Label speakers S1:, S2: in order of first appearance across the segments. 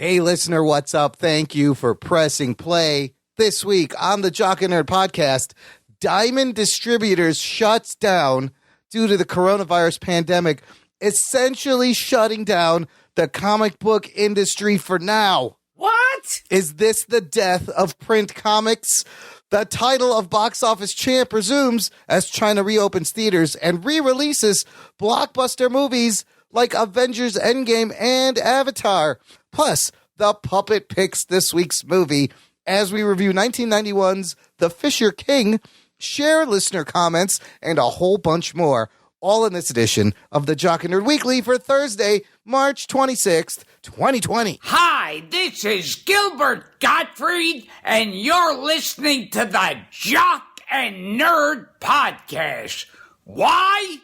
S1: Hey, listener, what's up? Thank you for pressing play. This week on the Jock and Nerd podcast, Diamond Distributors shuts down due to the coronavirus pandemic, essentially shutting down the comic book industry for now.
S2: What?
S1: Is this the death of print comics? The title of Box Office Champ resumes as China reopens theaters and re-releases blockbuster movies like Avengers Endgame and Avatar. Plus, the Puppet picks this week's movie as we review 1991's The Fisher King, share listener comments, and a whole bunch more. All in this edition of the Jock and Nerd Weekly for Thursday, March 26th, 2020.
S2: Hi, this is Gilbert Gottfried, and you're listening to the Jock and Nerd podcast. Why?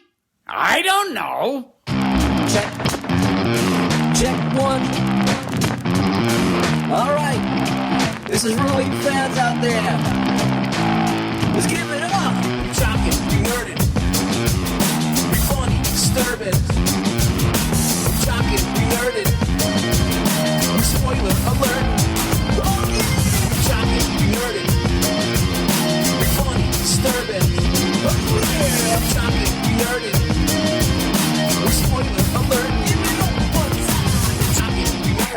S2: I don't know.
S3: Check one. All right. This is for all you fans out there. Let's give it up. Jock it, be nerded. Be funny, disturbing. Jock it, be nerded. Spoiler alert. Oh, yeah. Jock it, be nerded. Be funny, disturbing. Oh, yeah. Jock it, be nerded. Spoiler alert.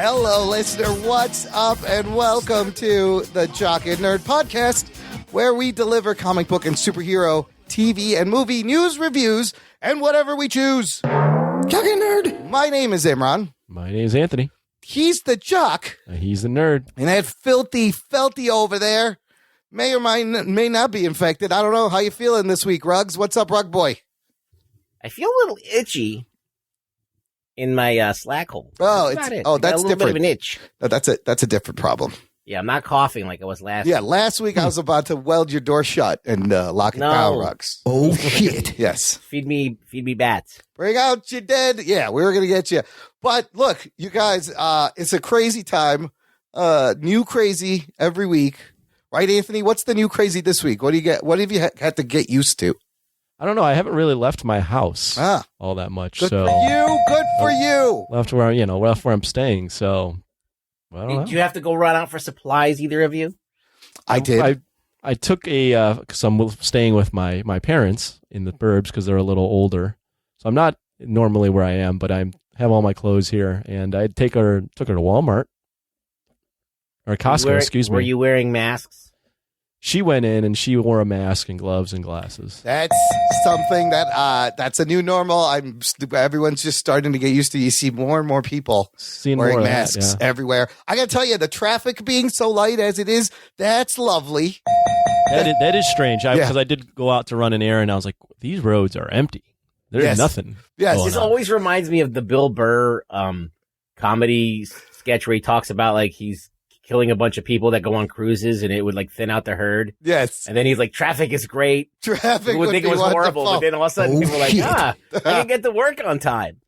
S1: Hello, listener. What's up? And welcome to the Jock and Nerd podcast, where we deliver comic book and superhero, TV and movie news, reviews, and whatever we choose. Jock and Nerd. My name is Imran.
S4: My name is Anthony.
S1: He's the Jock.
S4: He's the Nerd.
S1: And that filthy felty over there may or may not be infected. I don't know. How you feeling this week, Ruggs? What's up, Rugboy?
S5: I feel a little itchy in my slack hole.
S1: Oh,
S5: that's
S1: that's
S5: a little
S1: different.
S5: bit of an itch.
S1: No, that's a different problem.
S5: Yeah, I'm not coughing like I was last week.
S1: Yeah, last week I was about to weld your door shut and lock it down, Ruggs.
S6: Oh, shit.
S1: Yes.
S5: Feed me bats.
S1: Bring out your dead. Yeah, we were going to get you. But look, you guys, it's a crazy time. New crazy every week. Right, Anthony? What's the new crazy this week? What do you get? What have you had to get used to?
S4: I don't know. I haven't really left my house all that much.
S1: Good
S4: so
S1: for you. Good for you.
S4: Left where I'm staying. So I don't know.
S5: Did you have to go run out for supplies, either of you?
S1: I did.
S4: I took because I'm staying with my parents in the burbs because they're a little older. So I'm not normally where I am, but I have all my clothes here, and I took her to Walmart or Costco. Excuse me.
S5: Were you wearing masks?
S4: She went in and she wore a mask and gloves and glasses.
S1: That's something that's a new normal. Everyone's just starting to get used to. You see more and more people wearing masks everywhere. I got to tell you, the traffic being so light as it is, that's lovely.
S4: That is strange. Because I did go out to run an errand, and I was like, these roads are empty. There's nothing.
S1: Yes,
S5: this always reminds me of the Bill Burr comedy sketch where he talks about like he's killing a bunch of people that go on cruises, and it would like thin out the herd.
S1: Yes.
S5: And then he's like, traffic is great.
S1: Traffic
S5: would think it was horrible, but then all of a sudden people were like, I can get to work on time.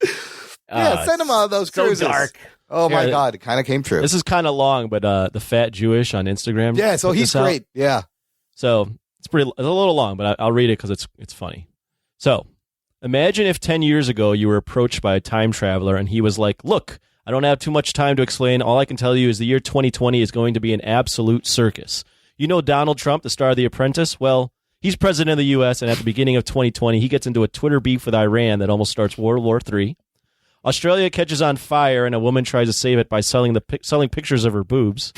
S1: Send them out of those cruises.
S5: So dark.
S1: Oh my God, it kind of came true.
S4: This is kind of long, but the Fat Jewish on Instagram.
S1: Yeah, so he's great. Yeah.
S4: So it's a little long, but I'll read it because it's funny. So imagine if 10 years ago you were approached by a time traveler and he was like, look, I don't have too much time to explain. All I can tell you is the year 2020 is going to be an absolute circus. You know Donald Trump, the star of The Apprentice? Well, he's president of the U.S., and at the beginning of 2020, he gets into a Twitter beef with Iran that almost starts World War III. Australia catches on fire, and a woman tries to save it by selling pictures of her boobs.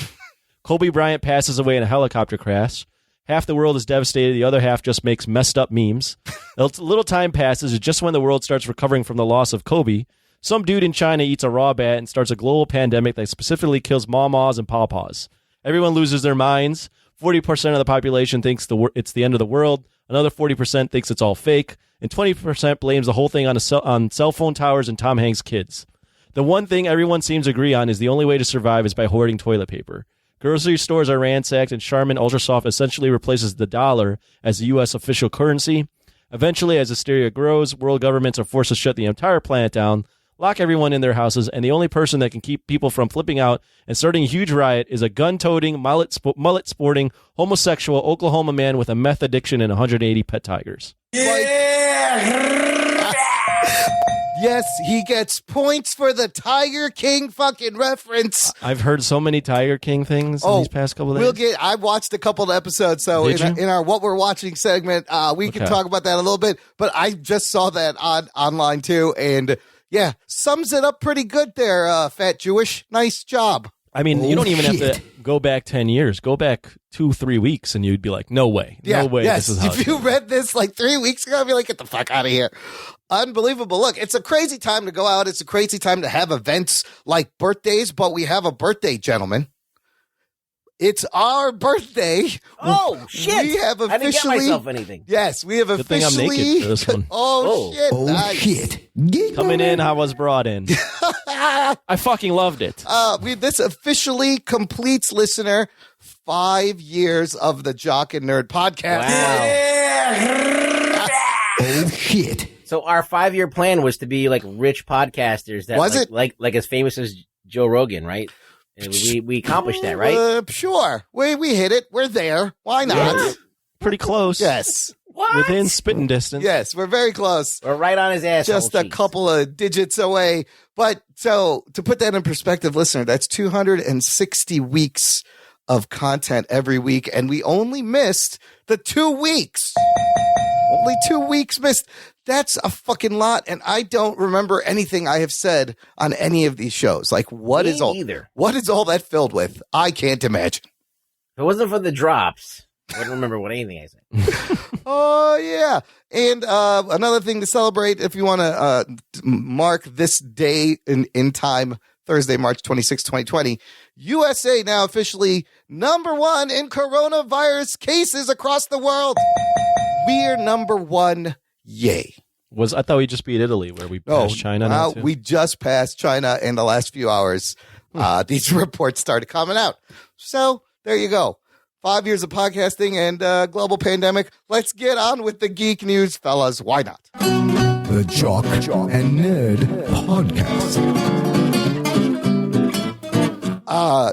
S4: Kobe Bryant passes away in a helicopter crash. Half the world is devastated. The other half just makes messed up memes. A little time passes, just when the world starts recovering from the loss of Kobe, some dude in China eats a raw bat and starts a global pandemic that specifically kills mamas and pawpaws. Everyone loses their minds. 40% of the population thinks it's the end of the world. Another 40% thinks it's all fake. And 20% blames the whole thing on cell phone towers and Tom Hanks' kids. The one thing everyone seems to agree on is the only way to survive is by hoarding toilet paper. Grocery stores are ransacked, and Charmin Ultra Soft essentially replaces the dollar as the U.S. official currency. Eventually, as hysteria grows, world governments are forced to shut the entire planet down, lock everyone in their houses, and the only person that can keep people from flipping out and starting a huge riot is a gun-toting, mullet-sporting, homosexual Oklahoma man with a meth addiction and 180 pet tigers.
S1: Yeah! Yes, he gets points for the Tiger King fucking reference.
S4: I've heard so many Tiger King things in these past couple of days.
S1: I watched a couple of episodes, so in our What We're Watching segment, we can talk about that a little bit, but I just saw that online too, and yeah, sums it up pretty good there, Fat Jewish. Nice job.
S4: I mean, you don't even have to go back 10 years. Go back 2-3 weeks, and you'd be like, no way.
S1: Yeah,
S4: no way.
S1: Yes.
S4: This is how
S1: if you read this like 3 weeks ago, I'd be like, get the fuck out of here. Unbelievable. Look, it's a crazy time to go out. It's a crazy time to have events like birthdays, but we have a birthday, gentlemen. It's our birthday.
S5: Oh, shit.
S1: We have officially...
S5: I didn't get myself anything.
S1: Yes, we have
S4: Good thing
S1: officially...
S4: I'm naked for this one.
S1: Shit.
S6: Oh,
S1: Nice.
S6: shit.
S4: Coming in, I was brought in. I fucking loved it.
S1: This officially completes, listener, 5 years of the Jock and Nerd podcast.
S5: Wow.
S6: Oh, shit.
S5: So our 5-year plan was to be like rich podcasters that
S1: Was it?
S5: like as famous as Joe Rogan, right? And we accomplished that, right?
S1: Sure. We hit it. We're there. Why not?
S5: Yeah.
S4: Pretty close.
S1: Yes.
S5: What?
S4: Within spitting distance.
S1: Yes, we're very close.
S5: We're right on his ass.
S1: Just a couple of digits away. But so to put that in perspective, listener, that's 260 weeks of content every week. And we only missed the 2 weeks. Only 2 weeks missed. That's a fucking lot. And I don't remember anything I have said on any of these shows. Like, what is all that filled with? I can't imagine.
S5: If it wasn't for the drops, I wouldn't remember anything I said.
S1: Oh, yeah. And another thing to celebrate, if you want to mark this day in time, Thursday, March 26, 2020, USA now officially #1 in coronavirus cases across the world. We're #1. Yay.
S4: I thought we just beat Italy, where we passed China now, too.
S1: We just passed China in the last few hours. These reports started coming out. So there you go. 5 years of podcasting and global pandemic. Let's get on with the geek news, fellas. Why not?
S6: The Jock and Nerd Podcast.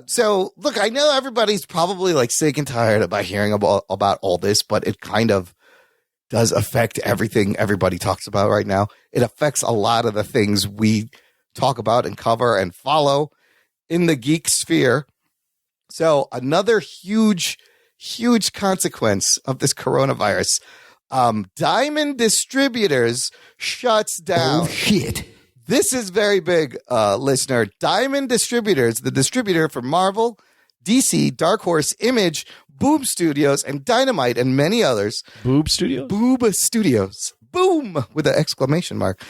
S1: So look, I know everybody's probably like sick and tired about hearing about all this, but it kind of does affect everything everybody talks about right now. It affects a lot of the things we talk about and cover and follow in the geek sphere. So another huge consequence of this coronavirus, Diamond Distributors shuts down.
S6: Oh, shit.
S1: This is very big, listener. Diamond Distributors, the distributor for Marvel, DC, Dark Horse, Image, Boom Studios, and Dynamite, and many others.
S4: Boob Studios?
S1: Boob Studios. Boom! With an exclamation mark.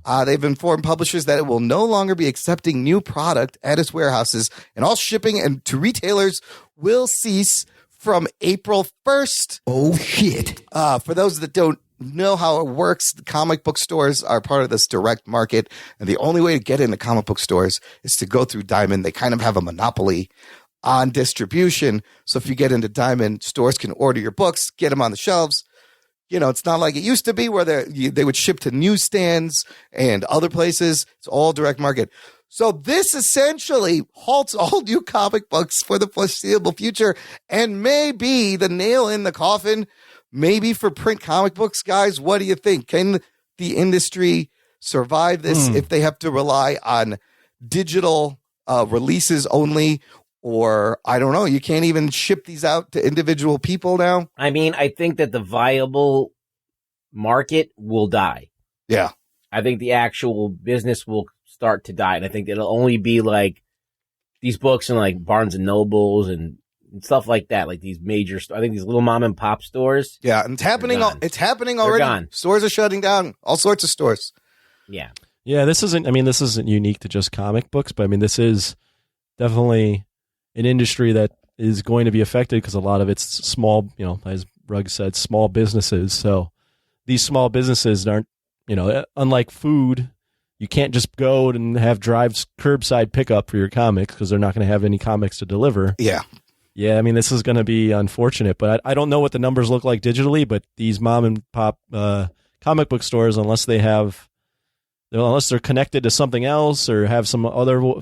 S4: Oh.
S1: They've informed publishers that it will no longer be accepting new product at its warehouses, and all shipping and to retailers will cease from April 1st.
S6: Oh, shit.
S1: For those that don't know how it works, the comic book stores are part of this direct market, and the only way to get into comic book stores is to go through Diamond. They kind of have a monopoly on distribution. So if you get into Diamond, stores can order your books, get them on the shelves. You know, it's not like it used to be where they would ship to newsstands and other places. It's all direct market. So this essentially halts all new comic books for the foreseeable future and may be the nail in the coffin, maybe for print comic books. Guys, what do you think? Can the industry survive this if they have to rely on digital releases only? Or, I don't know, you can't even ship these out to individual people now?
S5: I mean, I think that the viable market will die.
S1: Yeah.
S5: I think the actual business will start to die. And I think it'll only be like these books in like Barnes and Nobles and stuff like that. Like these major, I think these little mom and pop stores.
S1: Yeah. And it's happening. It's happening already.
S5: Gone.
S1: Stores are shutting down. All sorts of stores.
S5: Yeah.
S4: Yeah, this isn't unique to just comic books, but I mean, this is definitely an industry that is going to be affected because a lot of it's small, as Rugg said, small businesses. So these small businesses aren't, unlike food, you can't just go and have curbside pickup for your comics because they're not going to have any comics to deliver.
S1: Yeah.
S4: Yeah, I mean, this is going to be unfortunate, but I don't know what the numbers look like digitally, but these mom and pop comic book stores, unless they're connected to something else or have some other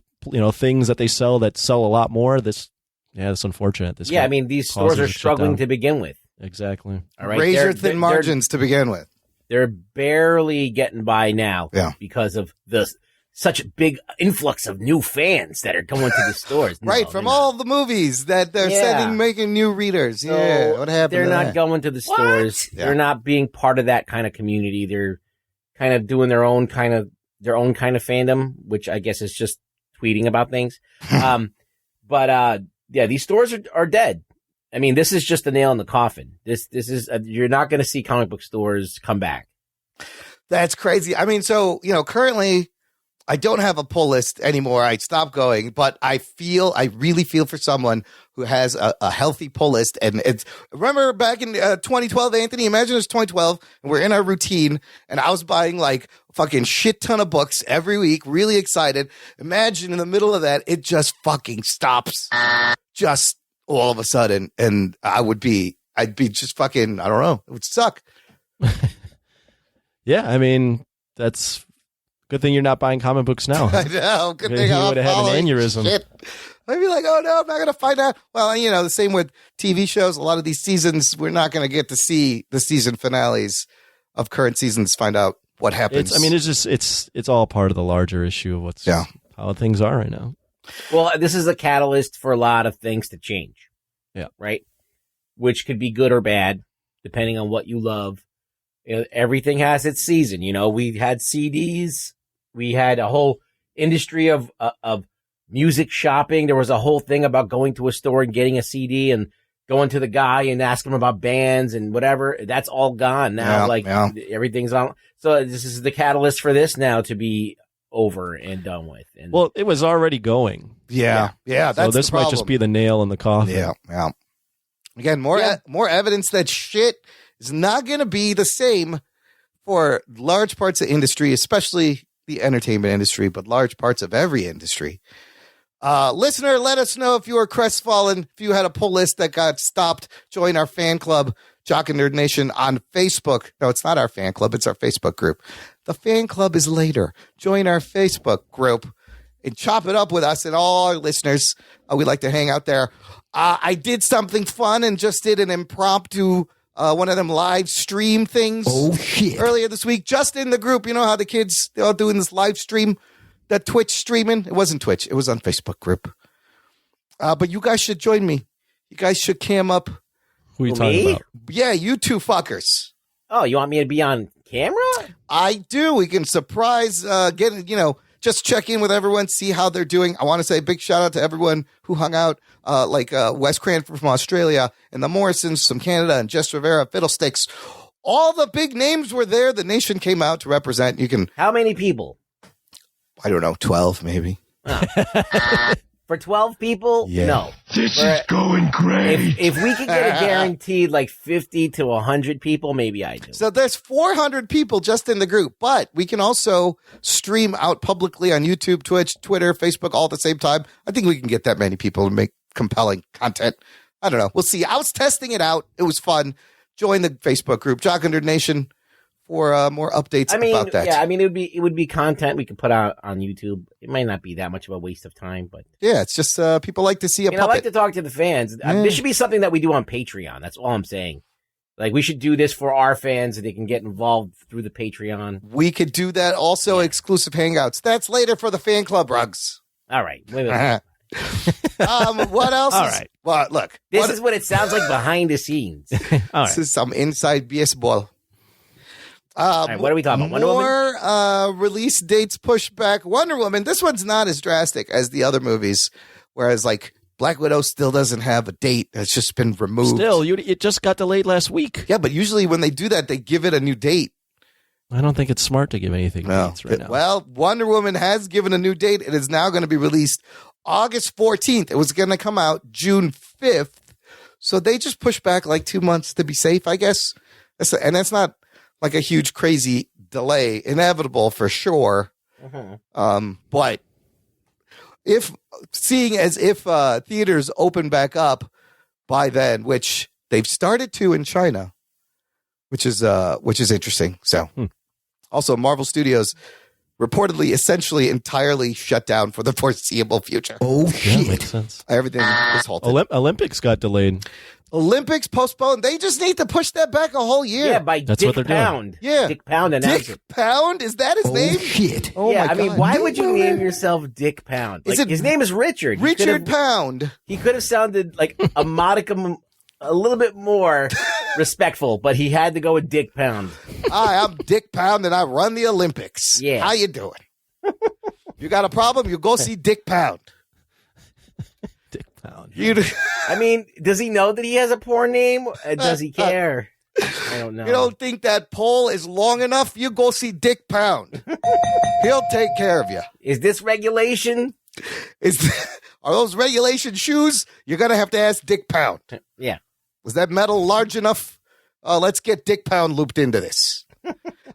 S4: things that they sell a lot more, it's unfortunate.
S5: I mean, these stores are struggling to begin with.
S4: Exactly.
S5: All right,
S1: Razor thin margins to begin with.
S5: They're barely getting by now because of such a big influx of new fans that are going to the stores.
S1: From all the movies that they're making new readers.
S5: So
S1: what happened?
S5: They're not going to the stores.
S1: Yeah.
S5: They're not being part of that kind of community. They're kind of doing their own kind of fandom, which I guess is just tweeting about things. These stores are dead. I mean, this is just a nail in the coffin. This is you're not going to see comic book stores come back.
S1: That's crazy. I mean, so, currently I don't have a pull list anymore. I stopped going, but I really feel for someone who has a healthy pull list. And remember back in 2012, Anthony, imagine it's 2012 and we're in our routine and I was buying like fucking shit ton of books every week, really excited. Imagine in the middle of that, it just fucking stops just all of a sudden. And I'd be just fucking, I don't know. It would suck.
S4: Yeah. I mean, that's good thing you're not buying comic books now.
S1: I know. Good thing
S4: you would have had an aneurysm.
S1: Shit. I'd be like, oh no, I'm not going to find out. Well, the same with TV shows. A lot of these seasons, we're not going to get to see the season finales of current seasons, find out what happens.
S4: It's all part of the larger issue of how things are right now.
S5: Well, this is a catalyst for a lot of things to change.
S4: Yeah.
S5: Right. Which could be good or bad, depending on what you love. Everything has its season. We had CDs. We had a whole industry of music shopping. There was a whole thing about going to a store and getting a CD and going to the guy and asking him about bands and whatever. That's all gone now. Everything's on. So this is the catalyst for this now to be over and done with. And
S4: well, it was already going.
S1: Yeah. That's
S4: so this might just be the nail in the coffin.
S1: Yeah. Again, more evidence that shit is not going to be the same for large parts of industry, especially the entertainment industry, but large parts of every industry. Listener, let us know if you were crestfallen, if you had a pull list that got stopped. Join our fan club, Jock and Nerd Nation, on Facebook. No, it's not our fan club. It's our Facebook group. The fan club is later. Join our Facebook group and chop it up with us and all our listeners. We like to hang out there. I did something fun and just did an impromptu one of them live stream things earlier this week, just in the group. You know how the kids, they're all doing this live stream, that Twitch streaming. It wasn't Twitch. It was on Facebook group. But you guys should join me. You guys should cam up.
S4: Who are you talking about?
S1: Yeah, you two fuckers.
S5: Oh, you want me to be on camera?
S1: I do. We can surprise, just check in with everyone, see how they're doing. I want to say a big shout out to everyone who hung out, like Wes Cranford from Australia and the Morrisons from Canada and Jess Rivera, Fiddlesticks. All the big names were there. The nation came out to represent. You can.
S5: How many people?
S1: I don't know, 12 maybe.
S5: For 12 people?
S1: Yeah.
S5: No.
S6: This is going great.
S5: If we could get a guaranteed like 50 to 100 people, maybe I do.
S1: So there's 400 people just in the group, but we can also stream out publicly on YouTube, Twitch, Twitter, Facebook all at the same time. I think we can get that many people to make compelling content. I don't know. We'll see. I was testing it out. It was fun. Join the Facebook group, Jock and Nerd Nation, for more updates about that.
S5: Yeah, I mean, it would be content we could put out on YouTube. It might not be that much of a waste of time, but
S1: yeah, it's just people like to see a puppet.
S5: I like to talk to the fans. This should be something that we do on Patreon. That's all I'm saying. Like, we should do this for our fans and they can get involved through the Patreon.
S1: We could do that. Also, exclusive hangouts. That's later for the fan club, Rugs.
S5: All right. Wait.
S1: What else?
S4: All right.
S1: Well, look.
S5: This is what it sounds like behind the scenes.
S4: All
S1: This
S4: right.
S1: is some inside baseball.
S5: All right, what are we talking about? Wonder Woman?
S1: More release dates pushed back. Wonder Woman. This one's not as drastic as the other movies, whereas like Black Widow still doesn't have a date. It's just been removed.
S4: Still, it just got delayed last week.
S1: Yeah, but usually when they do that, they give it a new date.
S4: I don't think it's smart to give anything dates right now.
S1: Well, Wonder Woman has given a new date. It is now going to be released August 14th. It was going to come out June 5th. So they just pushed back like 2 months to be safe, I guess. And that's not like a huge, crazy delay. Inevitable for sure. But seeing as if theaters open back up by then, which they've started to in China, which is interesting. So also Marvel Studios reportedly essentially entirely shut down for the foreseeable future.
S6: Oh,
S4: Yeah,
S6: shit.
S4: makes sense.
S1: Everything is halted.
S4: Olympics got delayed.
S1: Olympics postponed. They just need to push that back a whole year.
S5: Yeah, by
S4: That's
S5: Dick
S4: what they're doing.
S5: Pound.
S1: Yeah.
S5: Dick Pound announced
S1: Dick
S5: it.
S1: Pound? Is that his
S6: Oh,
S1: name?
S6: shit.
S1: Oh
S5: Yeah,
S1: my
S5: I mean,
S1: God.
S5: why would you name yourself Dick Pound?
S1: Is
S5: Like,
S1: it
S5: his name is Richard. He
S1: Richard
S5: could've-
S1: Pound.
S5: He could have sounded like a modicum, a little bit more respectful, but he had to go with Dick Pound.
S1: Hi, I'm Dick Pound and I run the Olympics.
S5: Yeah.
S1: How you doing? You got a problem? You go see Dick Pound.
S4: Dick Pound.
S1: You
S5: I mean, does he know that he has a poor name? Does he care? I don't know.
S1: you don't think that pole is long enough? You go see Dick Pound. He'll take care of you.
S5: Is this regulation?
S1: Are those regulation shoes? You're gonna have to ask Dick Pound.
S5: Yeah.
S1: Was that metal large enough? Let's get Dick Pound looped into this.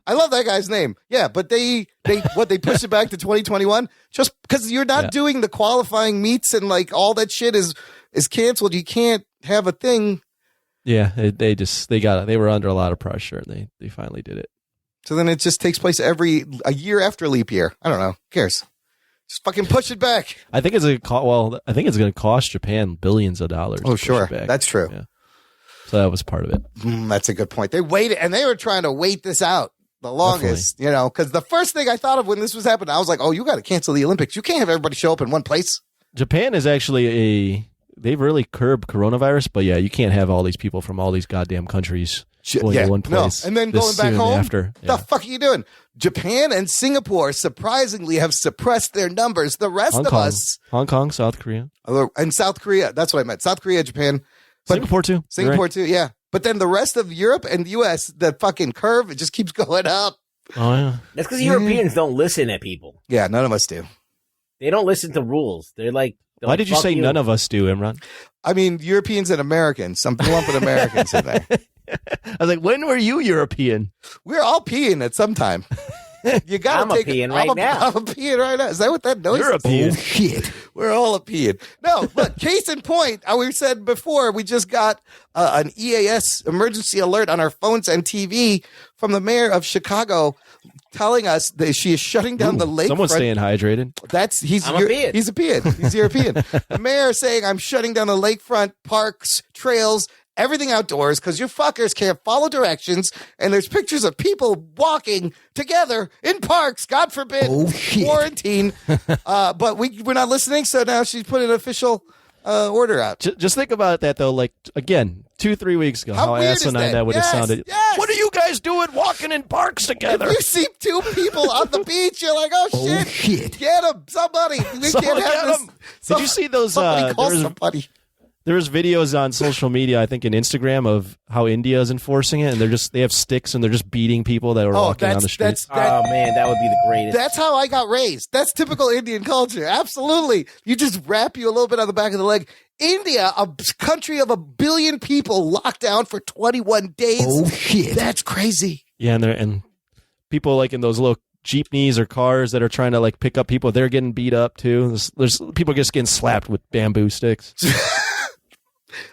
S1: I love that guy's name. Yeah, but they push it back to 2021 just because you're not doing the qualifying meets and like all that shit is canceled. You can't have a thing.
S4: Yeah, they were under a lot of pressure and they finally did it.
S1: So then it just takes place a year after leap year. I don't know. Who cares? Just fucking push it back.
S4: I think it's going to cost Japan billions of dollars.
S1: Oh,
S4: to push
S1: sure.
S4: it back.
S1: That's true.
S4: Yeah. So that was part of it.
S1: That's a good point. They waited, and they were trying to wait this out the longest, because the first thing I thought of when this was happening, I was like, oh, you got to cancel the Olympics. You can't have everybody show up in one place.
S4: Japan is actually they've really curbed coronavirus, but yeah, you can't have all these people from all these goddamn countries going to one place.
S1: No. And then
S4: this
S1: going back
S4: soon
S1: home,
S4: after.
S1: the fuck are you doing? Japan and Singapore surprisingly have suppressed their numbers. The rest of us,
S4: Hong Kong, South Korea,
S1: and South Korea, that's what I meant. South Korea, Japan, but
S4: Singapore too.
S1: Singapore too, yeah. But then the rest of Europe and the U.S., the fucking curve, it just keeps going up.
S4: Oh yeah,
S5: That's because Europeans don't listen to people.
S1: Yeah, none of us do.
S5: They don't listen to rules. They're like,
S4: why did you say none of us do, Imran?
S1: I mean, Europeans and Americans. Some lumping Americans in there.
S4: I was like, when were you European?
S1: We're all peeing at some time. You gotta
S5: I'm
S1: take
S5: right now.
S1: I'm a peeing right now. Is that what that noise is?
S4: European.
S6: Oh, shit.
S1: We're all a peeing. No, look, case in point, we said before, we just got an EAS emergency alert on our phones and TV from the mayor of Chicago telling us that she is shutting down the lakefront.
S4: Someone's staying hydrated.
S1: He's
S5: I'm a peeing.
S1: He's a peeing. He's European. The mayor is saying, I'm shutting down the lakefront, parks, trails, everything outdoors because you fuckers can't follow directions. And there's pictures of people walking together in parks. God forbid, quarantine. But we're not listening. So now she's put an official order out.
S4: Just think about that though. Like again, 2-3 weeks ago, how
S1: weird is
S4: asinine that would have
S1: Yes,
S4: sounded.
S1: yes.
S4: What are you guys doing walking in parks together?
S1: If you see two people on the beach, you're like, oh, shit. Get them. Somebody. We
S4: Someone
S1: can't have
S4: get
S1: this.
S4: 'em. Did you see those?
S1: Somebody call
S4: there was-
S1: somebody.
S4: There was videos on social media, I think in Instagram, of how India is enforcing it, and they have sticks and they're just beating people that are walking on the street.
S5: Oh man, that would be the greatest.
S1: That's how I got raised. That's typical Indian culture. Absolutely. You just wrap you a little bit on the back of the leg. India, a country of 1 billion people, locked down for 21 days.
S6: Oh, shit.
S1: That's crazy.
S4: Yeah, and people like in those little jeepneys or cars that are trying to like pick up people, they're getting beat up too. There's people just getting slapped with bamboo sticks.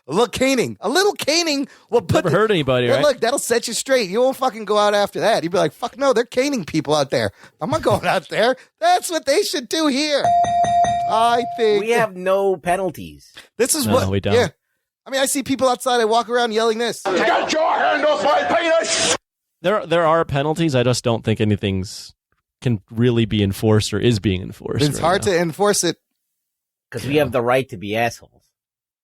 S1: A little caning will put.
S4: Never hurt anybody,
S1: Well,
S4: right?
S1: look, that'll set you straight. You won't fucking go out after that. You'd be like, fuck no, they're caning people out there. I'm not going out there. That's what they should do here. I think
S5: we have no penalties.
S1: this is
S4: No,
S1: what
S4: we don't.
S1: Yeah. I mean, I see people outside. I walk around yelling this.
S6: Get your hand off my penis!
S4: There are penalties. I just don't think anything's can really be enforced or is being enforced.
S1: It's hard to enforce it.
S5: Because we have the right to be assholes.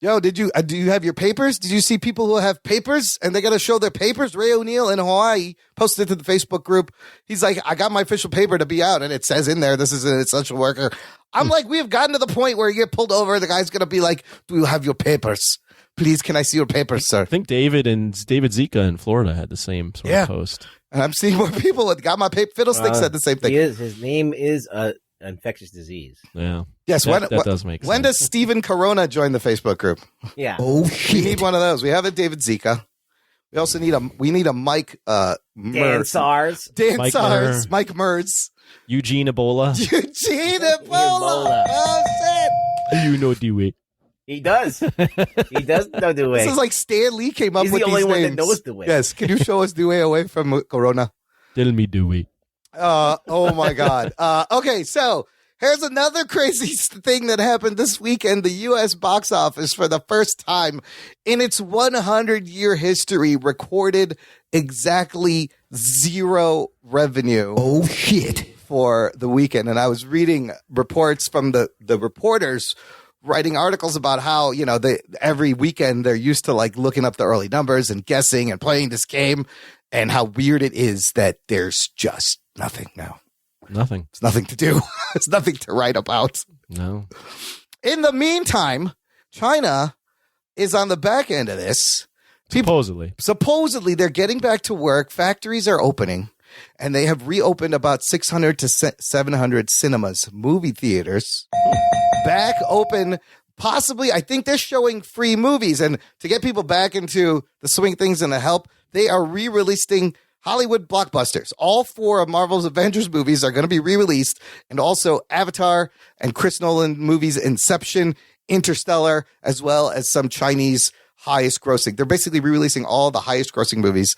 S1: Yo, do you have your papers? Did you see people who have papers and they got to show their papers? Ray O'Neill in Hawaii posted to the Facebook group. He's like, I got my official paper to be out, and it says in there, this is an essential worker. I'm like, we have gotten to the point where you get pulled over. The guy's going to be like, do you have your papers? Please, can I see your papers, sir?
S4: I think David Zika in Florida had the same sort of post.
S1: And I'm seeing more people that got my paper. Fiddlestick said the same thing.
S5: His name is infectious disease.
S4: Yeah.
S1: Yes,
S4: that does make sense.
S1: When does Stephen Corona join the Facebook group?
S5: Yeah.
S6: Oh,
S1: We
S6: shit.
S1: need one of those. We have a David Zika. We also need a Mike
S5: Dan SARS.
S1: Dan
S4: Mike
S1: SARS,
S4: Murr.
S1: Mike Merz.
S4: Eugene Ebola.
S1: Eugene Ebola.
S5: Ebola.
S1: Oh shit.
S4: You know do it.
S5: He does. He does know the way.
S1: This is like Stan Lee came up
S5: He's
S1: with
S5: the only
S1: these
S5: one that
S1: names.
S5: knows the way.
S1: Yes, can you show us the way away from Corona?
S4: Tell me do it.
S1: Oh my God. Okay, so here's another crazy thing that happened this weekend. The U.S. box office, for the first time in its 100-year history, recorded exactly zero revenue.
S2: Oh, shit.
S1: For the weekend. And I was reading reports from the reporters writing articles about how, every weekend they're used to like looking up the early numbers and guessing and playing this game, and how weird it is that there's just nothing now.
S4: Nothing.
S1: It's nothing to do. It's nothing to write about.
S4: No.
S1: In the meantime, China is on the back end of this. Supposedly they're getting back to work. Factories are opening. And they have reopened about 600 to 700 cinemas, movie theaters, back open. Possibly, I think they're showing free movies. And to get people back into the swing of things and to help, they are re-releasing Hollywood blockbusters. All 4 of Marvel's Avengers movies are going to be re-released. And also Avatar and Chris Nolan movies, Inception, Interstellar, as well as some Chinese highest grossing. They're basically re-releasing all the highest grossing movies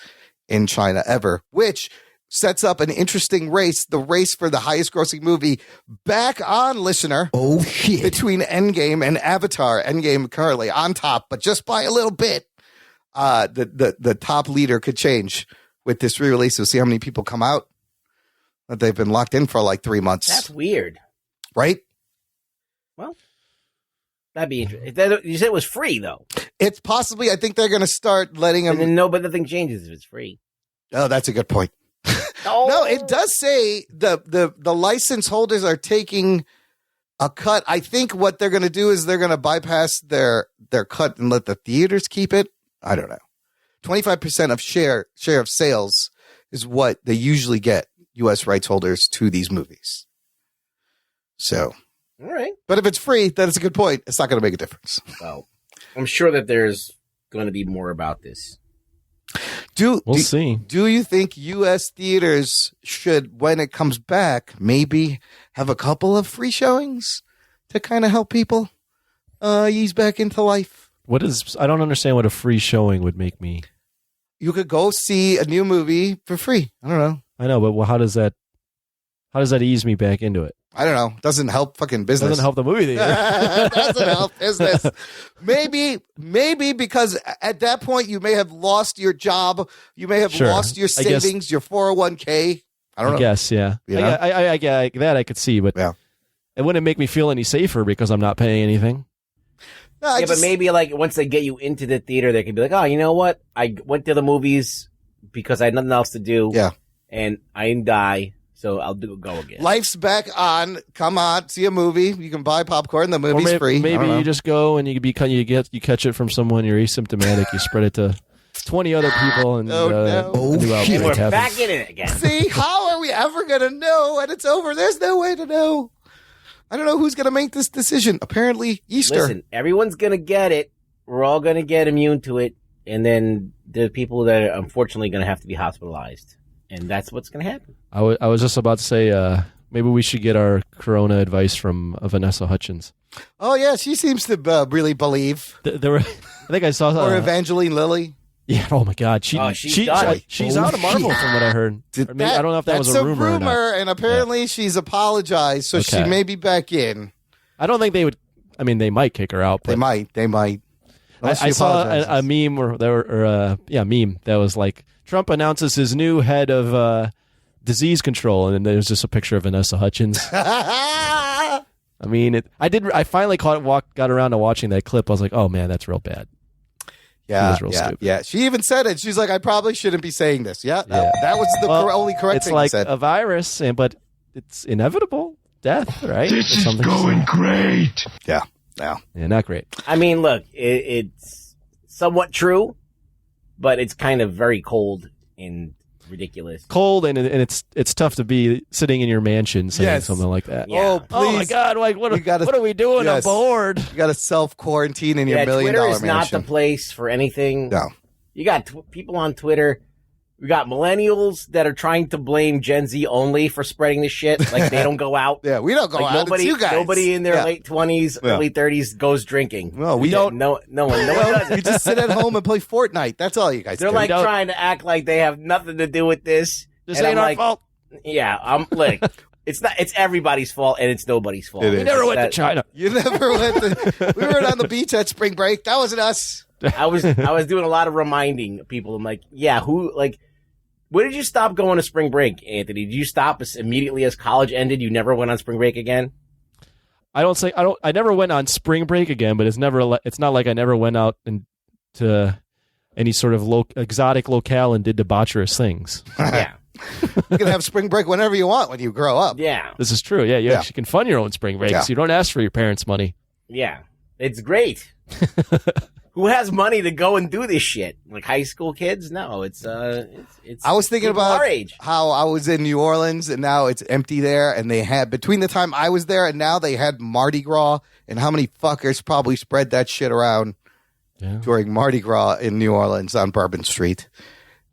S1: in China ever, which sets up an interesting race, the race for the highest grossing movie back on, listener.
S2: Oh, shit.
S1: Between Endgame and Avatar. Endgame currently on top, but just by a little bit. The top leader could change with this re-release. We'll see how many people come out. That they've been locked in for like 3 months.
S5: That's weird.
S1: Right?
S5: Well, that'd be interesting. You said it was free, though.
S1: It's possibly, I think they're going to start letting them.
S5: And then but nothing changes if it's free.
S1: Oh, that's a good point. No, it does say the license holders are taking a cut. I think what they're going to do is they're going to bypass their cut and let the theaters keep it. I don't know. 25% of share of sales is what they usually get, U.S. rights holders to these movies. So,
S5: all right.
S1: But if it's free, then it's a good point. It's not going to make a difference.
S5: Well, I'm sure that there's going to be more about this.
S4: We'll see.
S1: Do you think U.S. theaters should, when it comes back, maybe have a couple of free showings to kind of help people ease back into life?
S4: I don't understand what a free showing would make me.
S1: You could go see a new movie for free. I don't know.
S4: I know, but how does that ease me back into it?
S1: I don't know. Doesn't help fucking business.
S4: Doesn't help the movie theater.
S1: Doesn't help business. Maybe because at that point you may have lost your job. You may have lost your savings, your 401k. I don't know.
S4: I guess, yeah. I get that I could see, but it wouldn't make me feel any safer because I'm not paying anything.
S1: No,
S5: but maybe like once they get you into the theater, they could be like, oh, you know what? I went to the movies because I had nothing else to do.
S1: Yeah.
S5: And I didn't die. So I'll go again.
S1: Life's back on. Come on, see a movie. You can buy popcorn. The movie's free.
S4: Maybe you just go and you catch it from someone. You're asymptomatic. You spread it to 20 other people, and
S5: we're back in it again.
S1: See, how are we ever gonna know when it's over? There's no way to know. I don't know who's gonna make this decision. Apparently, Easter.
S5: Listen, everyone's gonna get it. We're all gonna get immune to it, and then the people that are unfortunately gonna have to be hospitalized. And that's what's going to happen. I
S4: was just about to say, maybe we should get our corona advice from Vanessa Hutchins.
S1: Oh, yeah. She seems to really believe.
S4: I think I saw...
S1: or Evangeline Lilly.
S4: Yeah. Oh, my God. She's out of Marvel from what I heard. I don't know if that was a rumor.
S1: That's a rumor, and apparently she's apologized, so she may be back in.
S4: I don't think they would... I mean, they might kick her out. But
S1: They might.
S4: I saw a meme meme that was like, Trump announces his new head of disease control, and then there's just a picture of Vanessa Hutchins. I mean, I finally got around to watching that clip. I was like, oh man, that's real bad.
S1: Yeah,
S4: real stupid.
S1: Yeah. She even said it. She's like, I probably shouldn't be saying this. Yeah, that was the only correct thing.
S4: It's like a virus, but it's inevitable death, right?
S6: This is going great.
S1: Yeah,
S4: not great.
S5: I mean, look, it's somewhat true. But it's kind of very cold and ridiculous.
S4: Cold and it's tough to be sitting in your mansion saying something like that.
S5: Yeah.
S1: Oh, please.
S4: Oh my God! Like what are we doing? I'm bored.
S1: You got to self-quarantine in your $1 million
S5: Twitter is
S1: mansion.
S5: not the place for anything.
S1: No.
S5: You got people on Twitter. We got millennials that are trying to blame Gen Z only for spreading this shit. Like they don't go out.
S1: Yeah, we don't go out.
S5: Nobody,
S1: it's you guys.
S5: Nobody in their late 20s, early 30s goes drinking.
S1: No, we don't.
S5: No one does it.
S1: We just sit at home and play Fortnite. That's all you guys do.
S5: They're like trying to act like they have nothing to do with this.
S4: This ain't our fault.
S5: Yeah, I'm like, it's everybody's fault and it's nobody's fault.
S1: It is.
S4: We never went to China.
S1: You never went to... We were on the beach at spring break. That wasn't us.
S5: I was doing a lot of reminding people. I'm like, yeah, when did you stop going to spring break, Anthony? Did you stop immediately as college ended? You never went on spring break again?
S4: I never went on spring break again, but it's not like I never went out to any sort of exotic locale and did debaucherous things.
S5: Yeah.
S1: You can have spring break whenever you want when you grow up.
S5: Yeah.
S4: This is true. Yeah, you actually can fund your own spring breaks.
S1: Yeah.
S4: You don't ask for your parents' money.
S5: Yeah. It's great. Who has money to go and do this shit? Like high school kids? No, it's
S1: I was thinking
S5: people
S1: about
S5: our age.
S1: how I was in New Orleans and now it's empty there, and they had, between the time I was there and now, they had Mardi Gras, and how many fuckers probably spread that shit around during Mardi Gras in New Orleans on Bourbon Street.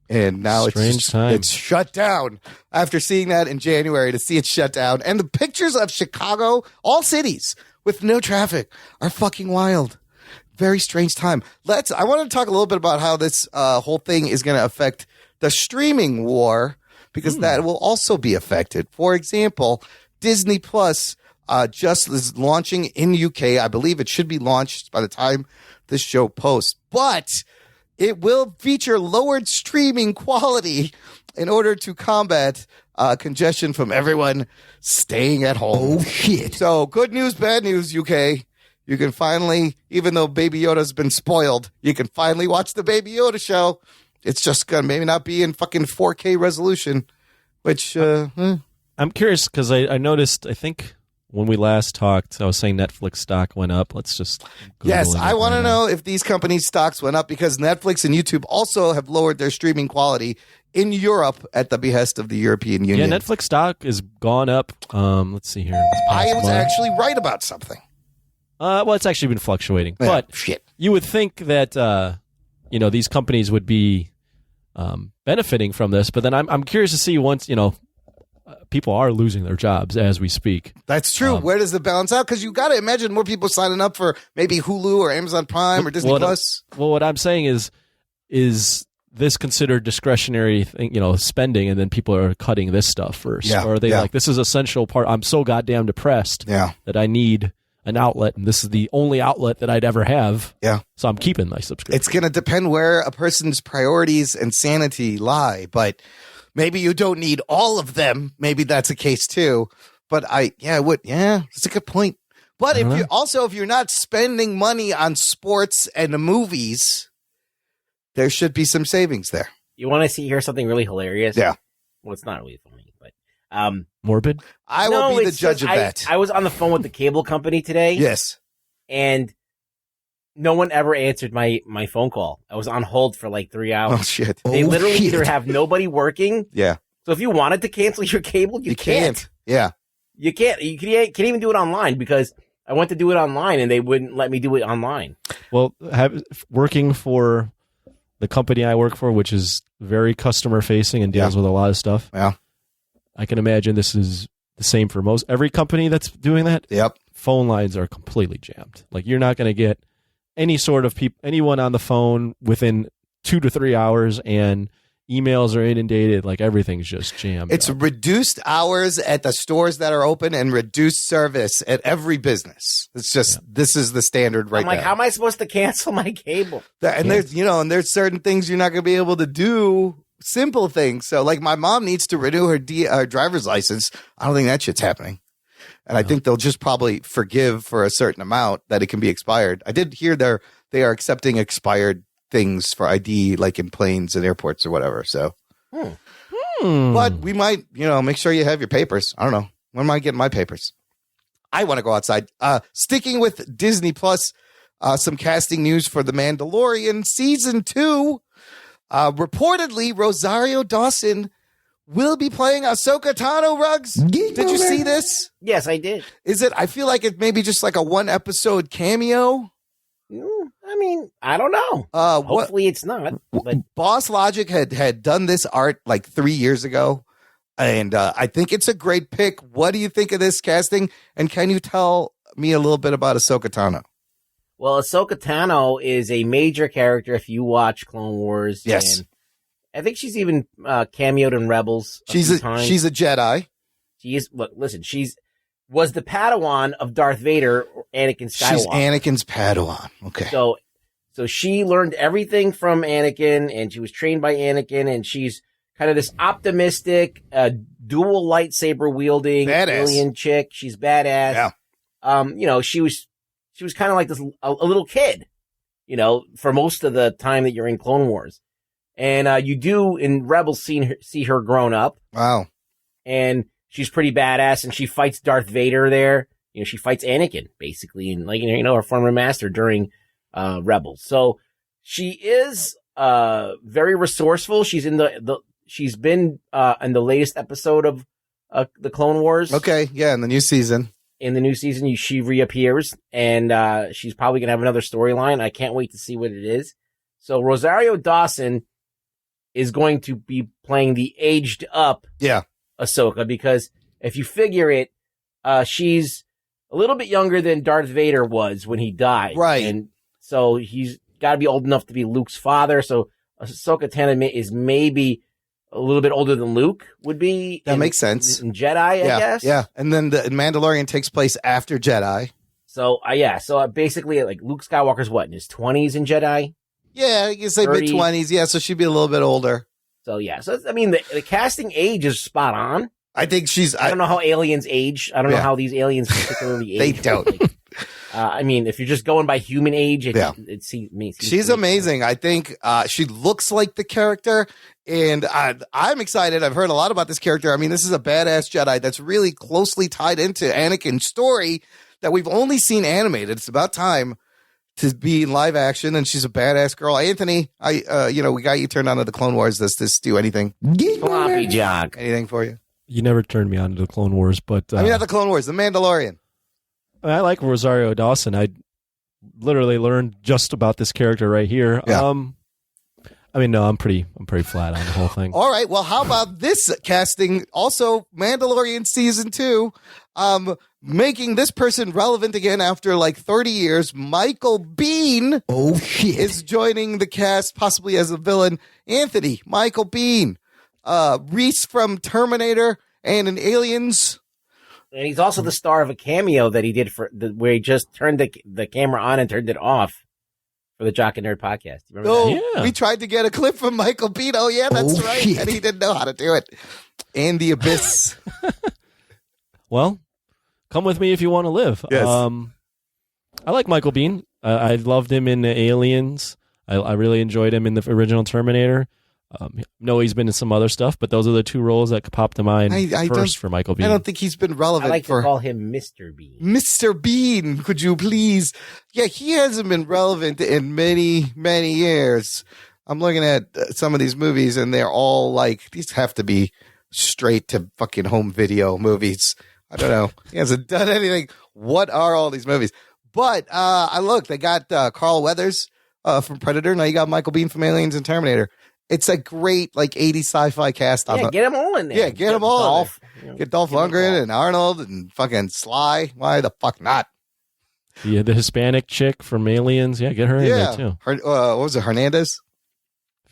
S1: And now it's shut down. After seeing that in January, to see it shut down, and the pictures of Chicago, all cities with no traffic, are fucking wild. Very strange time. I want to talk a little bit about how this whole thing is going to affect the streaming war, because that will also be affected. For example, Disney Plus just is launching in UK. I believe it should be launched by the time this show posts, but it will feature lowered streaming quality in order to combat congestion from everyone staying at home. Oh, shit. So good news, bad news, UK. You can finally, even though Baby Yoda's been spoiled, you can finally watch the Baby Yoda show. It's just going to maybe not be in fucking 4K resolution, which...
S4: I'm curious because I noticed, I think when we last talked, I was saying Netflix stock went up. Let's just...
S1: Yes, I want to know if these companies' stocks went up, because Netflix and YouTube also have lowered their streaming quality in Europe at the behest of the European Union.
S4: Yeah, Netflix stock has gone up. Let's see here.
S1: I was actually right about something.
S4: Well, it's actually been fluctuating,
S1: Yeah,
S4: but
S1: shit.
S4: You would think that these companies would be benefiting from this, but then I'm curious to see once people are losing their jobs as we speak.
S1: That's true. Where does it balance out? Because you got to imagine more people signing up for maybe Hulu or Amazon Prime or Disney Plus.
S4: Well, what I'm saying is this considered discretionary thing, spending, and then people are cutting this stuff first, or are they like, this is essential part? I'm so goddamn depressed that I need an outlet, and this is the only outlet that I'd ever have. Yeah. So I'm keeping my subscription.
S1: It's going to depend where a person's priorities and sanity lie, but maybe you don't need all of them. Maybe that's a case too. But that's a good point. But if you're not spending money on sports and movies, there should be some savings there.
S5: You want to hear something really hilarious?
S1: Yeah.
S5: Well, it's not really funny, but
S4: morbid.
S1: I will be the judge of that.
S5: I was on the phone with the cable company today.
S1: Yes.
S5: And no one ever answered my phone call. I was on hold for like 3 hours.
S1: Oh, shit.
S5: They literally either have nobody working.
S1: Yeah.
S5: So if you wanted to cancel your cable, you can't.
S1: Yeah.
S5: You can't. You can't even do it online, because I went to do it online and they wouldn't let me do it online.
S4: Well, working for the company I work for, which is very customer facing and deals with a lot of stuff.
S1: Yeah.
S4: I can imagine this is the same for every company that's doing that.
S1: Yep.
S4: Phone lines are completely jammed. Like, you're not going to get any sort of anyone on the phone within 2 to 3 hours, and emails are inundated. Like, everything's just jammed.
S1: It's reduced hours at the stores that are open and reduced service at every business. It's just, this is the standard right now.
S5: I'm like, how am I supposed to cancel my cable?
S1: There's certain things you're not going to be able to do. Simple things. So, like, my mom needs to renew her driver's license. I don't think that shit's happening. And I think they'll just probably forgive for a certain amount that it can be expired. I did hear they are accepting expired things for ID, like in planes and airports or whatever. So, but we might, make sure you have your papers. I don't know. When am I getting my papers? I want to go outside. Sticking with Disney Plus, some casting news for The Mandalorian season 2. Reportedly, Rosario Dawson will be playing Ahsoka Tano. Rugs. Did you see this?
S5: Yes, I did.
S1: Is it? I feel like it may be just like a 1-episode cameo.
S5: I mean, I don't know. Hopefully it's not. But
S1: Boss Logic had done this art like 3 years ago, and I think it's a great pick. What do you think of this casting? And can you tell me a little bit about Ahsoka Tano?
S5: Well, Ahsoka Tano is a major character if you watch Clone Wars.
S1: Yes.
S5: I think she's even cameoed in Rebels.
S1: She's a Jedi.
S5: She is. Look, listen. Was the Padawan of Darth Vader, Anakin Skywalker.
S1: She's Anakin's Padawan. Okay.
S5: So she learned everything from Anakin, and she was trained by Anakin, and she's kind of this optimistic, dual lightsaber wielding alien chick. She's badass. Yeah. She was kind of like this a little kid, for most of the time that you're in Clone Wars, and you do in Rebels see her grown up.
S1: Wow.
S5: And she's pretty badass, and she fights Darth Vader there. She fights Anakin basically, and her former master during Rebels. So she is very resourceful. She's she's been in the latest episode of the Clone Wars.
S1: Okay, yeah, in the new season.
S5: In the new season, she reappears, and she's probably gonna have another storyline. I can't wait to see what it is. So Rosario Dawson is going to be playing the aged up Ahsoka, because if you figure it, she's a little bit younger than Darth Vader was when he died.
S1: Right.
S5: And so he's got to be old enough to be Luke's father. So Ahsoka Tano is maybe a little bit older than Luke would be.
S1: That makes sense.
S5: In Jedi, I guess.
S1: Yeah. And then the Mandalorian takes place after Jedi.
S5: So, So basically, like, Luke Skywalker's what, in his 20s in Jedi?
S1: Yeah, you can say mid-20s. Yeah, so she'd be a little bit older.
S5: So, yeah. So, I mean, the casting age is spot on.
S1: I think I
S5: don't know how aliens age. I don't know how these aliens particularly age.
S1: They don't.
S5: I mean, if you're just going by human age,
S1: she's amazing. I think she looks like the character, and I'm excited. I've heard a lot about this character. I mean, this is a badass Jedi that's really closely tied into Anakin's story that we've only seen animated. It's about time to be in live action, and she's a badass girl. Anthony, we got you turned on to the Clone Wars. Does this do anything?
S5: Floppy jock.
S1: Anything for you?
S4: You never turned me on to the Clone Wars, but
S1: I mean, not the Clone Wars, the Mandalorian.
S4: I like Rosario Dawson. I literally learned just about this character right here.
S1: Yeah.
S4: I'm pretty flat on the whole thing.
S1: All right. Well, how about this casting? Also, Mandalorian season 2, making this person relevant again after like 30 years. Michael Biehn is joining the cast, possibly as a villain. Anthony, Michael Biehn, Reese from Terminator and in Aliens.
S5: And he's also the star of a cameo that he did where he just turned the camera on and turned it off for the Jock and Nerd podcast. You remember that?
S1: Yeah. We tried to get a clip from Michael Biehn. Oh, yeah, that's right. Shit. And he didn't know how to do it. And the Abyss.
S4: Well, come with me if you want to live.
S1: Yes.
S4: I like Michael Biehn. I loved him in Aliens. I really enjoyed him in the original Terminator. No, he's been in some other stuff, but those are the two roles that popped to mind first for Michael Biehn.
S1: I don't think he's been relevant.
S5: I like to call him Mr. Biehn.
S1: Mr. Biehn, could you please? Yeah, he hasn't been relevant in many, many years. I'm looking at some of these movies, and they're all like, these have to be straight to fucking home video movies. I don't know. He hasn't done anything. What are all these movies? But they got Carl Weathers from Predator. Now you got Michael Biehn from Aliens and Terminator. It's a great, 80s sci-fi cast.
S5: Yeah, get them all in there.
S1: Yeah, get them all in there. Get Dolph Lundgren and Arnold and fucking Sly. Why the fuck not?
S4: Yeah, the Hispanic chick from Aliens. Yeah, get her in there, too.
S1: What was it, Hernandez?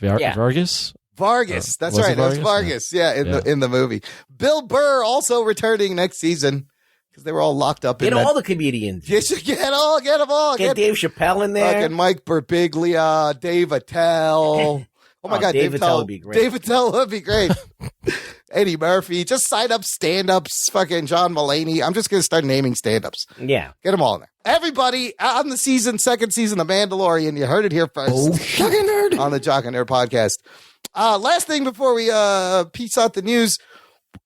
S4: Vargas?
S1: Vargas. That's right. It was Vargas. Yeah, in the movie. Bill Burr also returning next season because they were all locked up.
S5: Get all the comedians.
S1: Yes, get them all.
S5: Get Dave Chappelle in there.
S1: Fucking Mike Birbiglia, Dave Attell. Oh my God, Dave Attell would be great. Dave Attell would be great. Eddie Murphy. Just sign up stand-ups. Fucking John Mulaney. I'm just going to start naming stand-ups.
S5: Yeah.
S1: Get them all in there. Everybody on the second season of Mandalorian. You heard it here first.
S6: Jock and Nerd.
S1: On the Jock and Nerd podcast. Last thing before we piece out the news,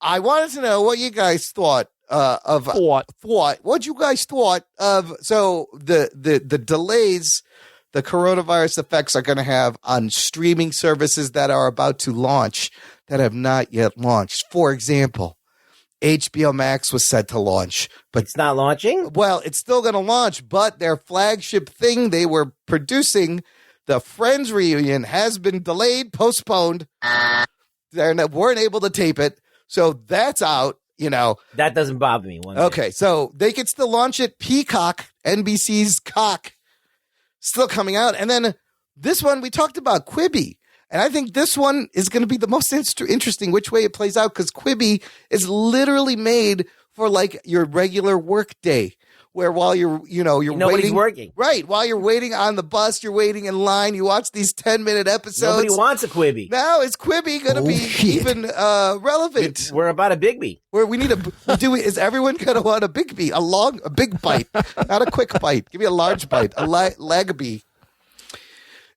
S1: I wanted to know what you guys thought of what you guys thought of the delays the coronavirus effects are going to have on streaming services that are about to launch that have not yet launched. For example, HBO Max was set to launch, but
S5: it's not launching.
S1: Well, it's still going to launch, but their flagship thing they were producing, the Friends reunion, has been delayed, postponed. They weren't able to tape it, so that's out.
S5: That doesn't bother me.
S1: Okay, so they could still launch it. Peacock, NBC's Cock, still coming out. And then this one, we talked about Quibi. And I think this one is going to be the most interesting which way it plays out, because Quibi is literally made for like your regular work day, where while you're
S5: nobody's
S1: waiting,
S5: working.
S1: Right. While you're waiting on the bus, you're waiting in line, you watch these 10-minute episodes.
S5: Nobody wants a Quibi.
S1: Now is Quibi going to be even relevant?
S5: We're about a Bigby.
S1: Where we need is everyone going to want a Bigby, a big bite, not a quick bite. Give me a large bite, a Lagby.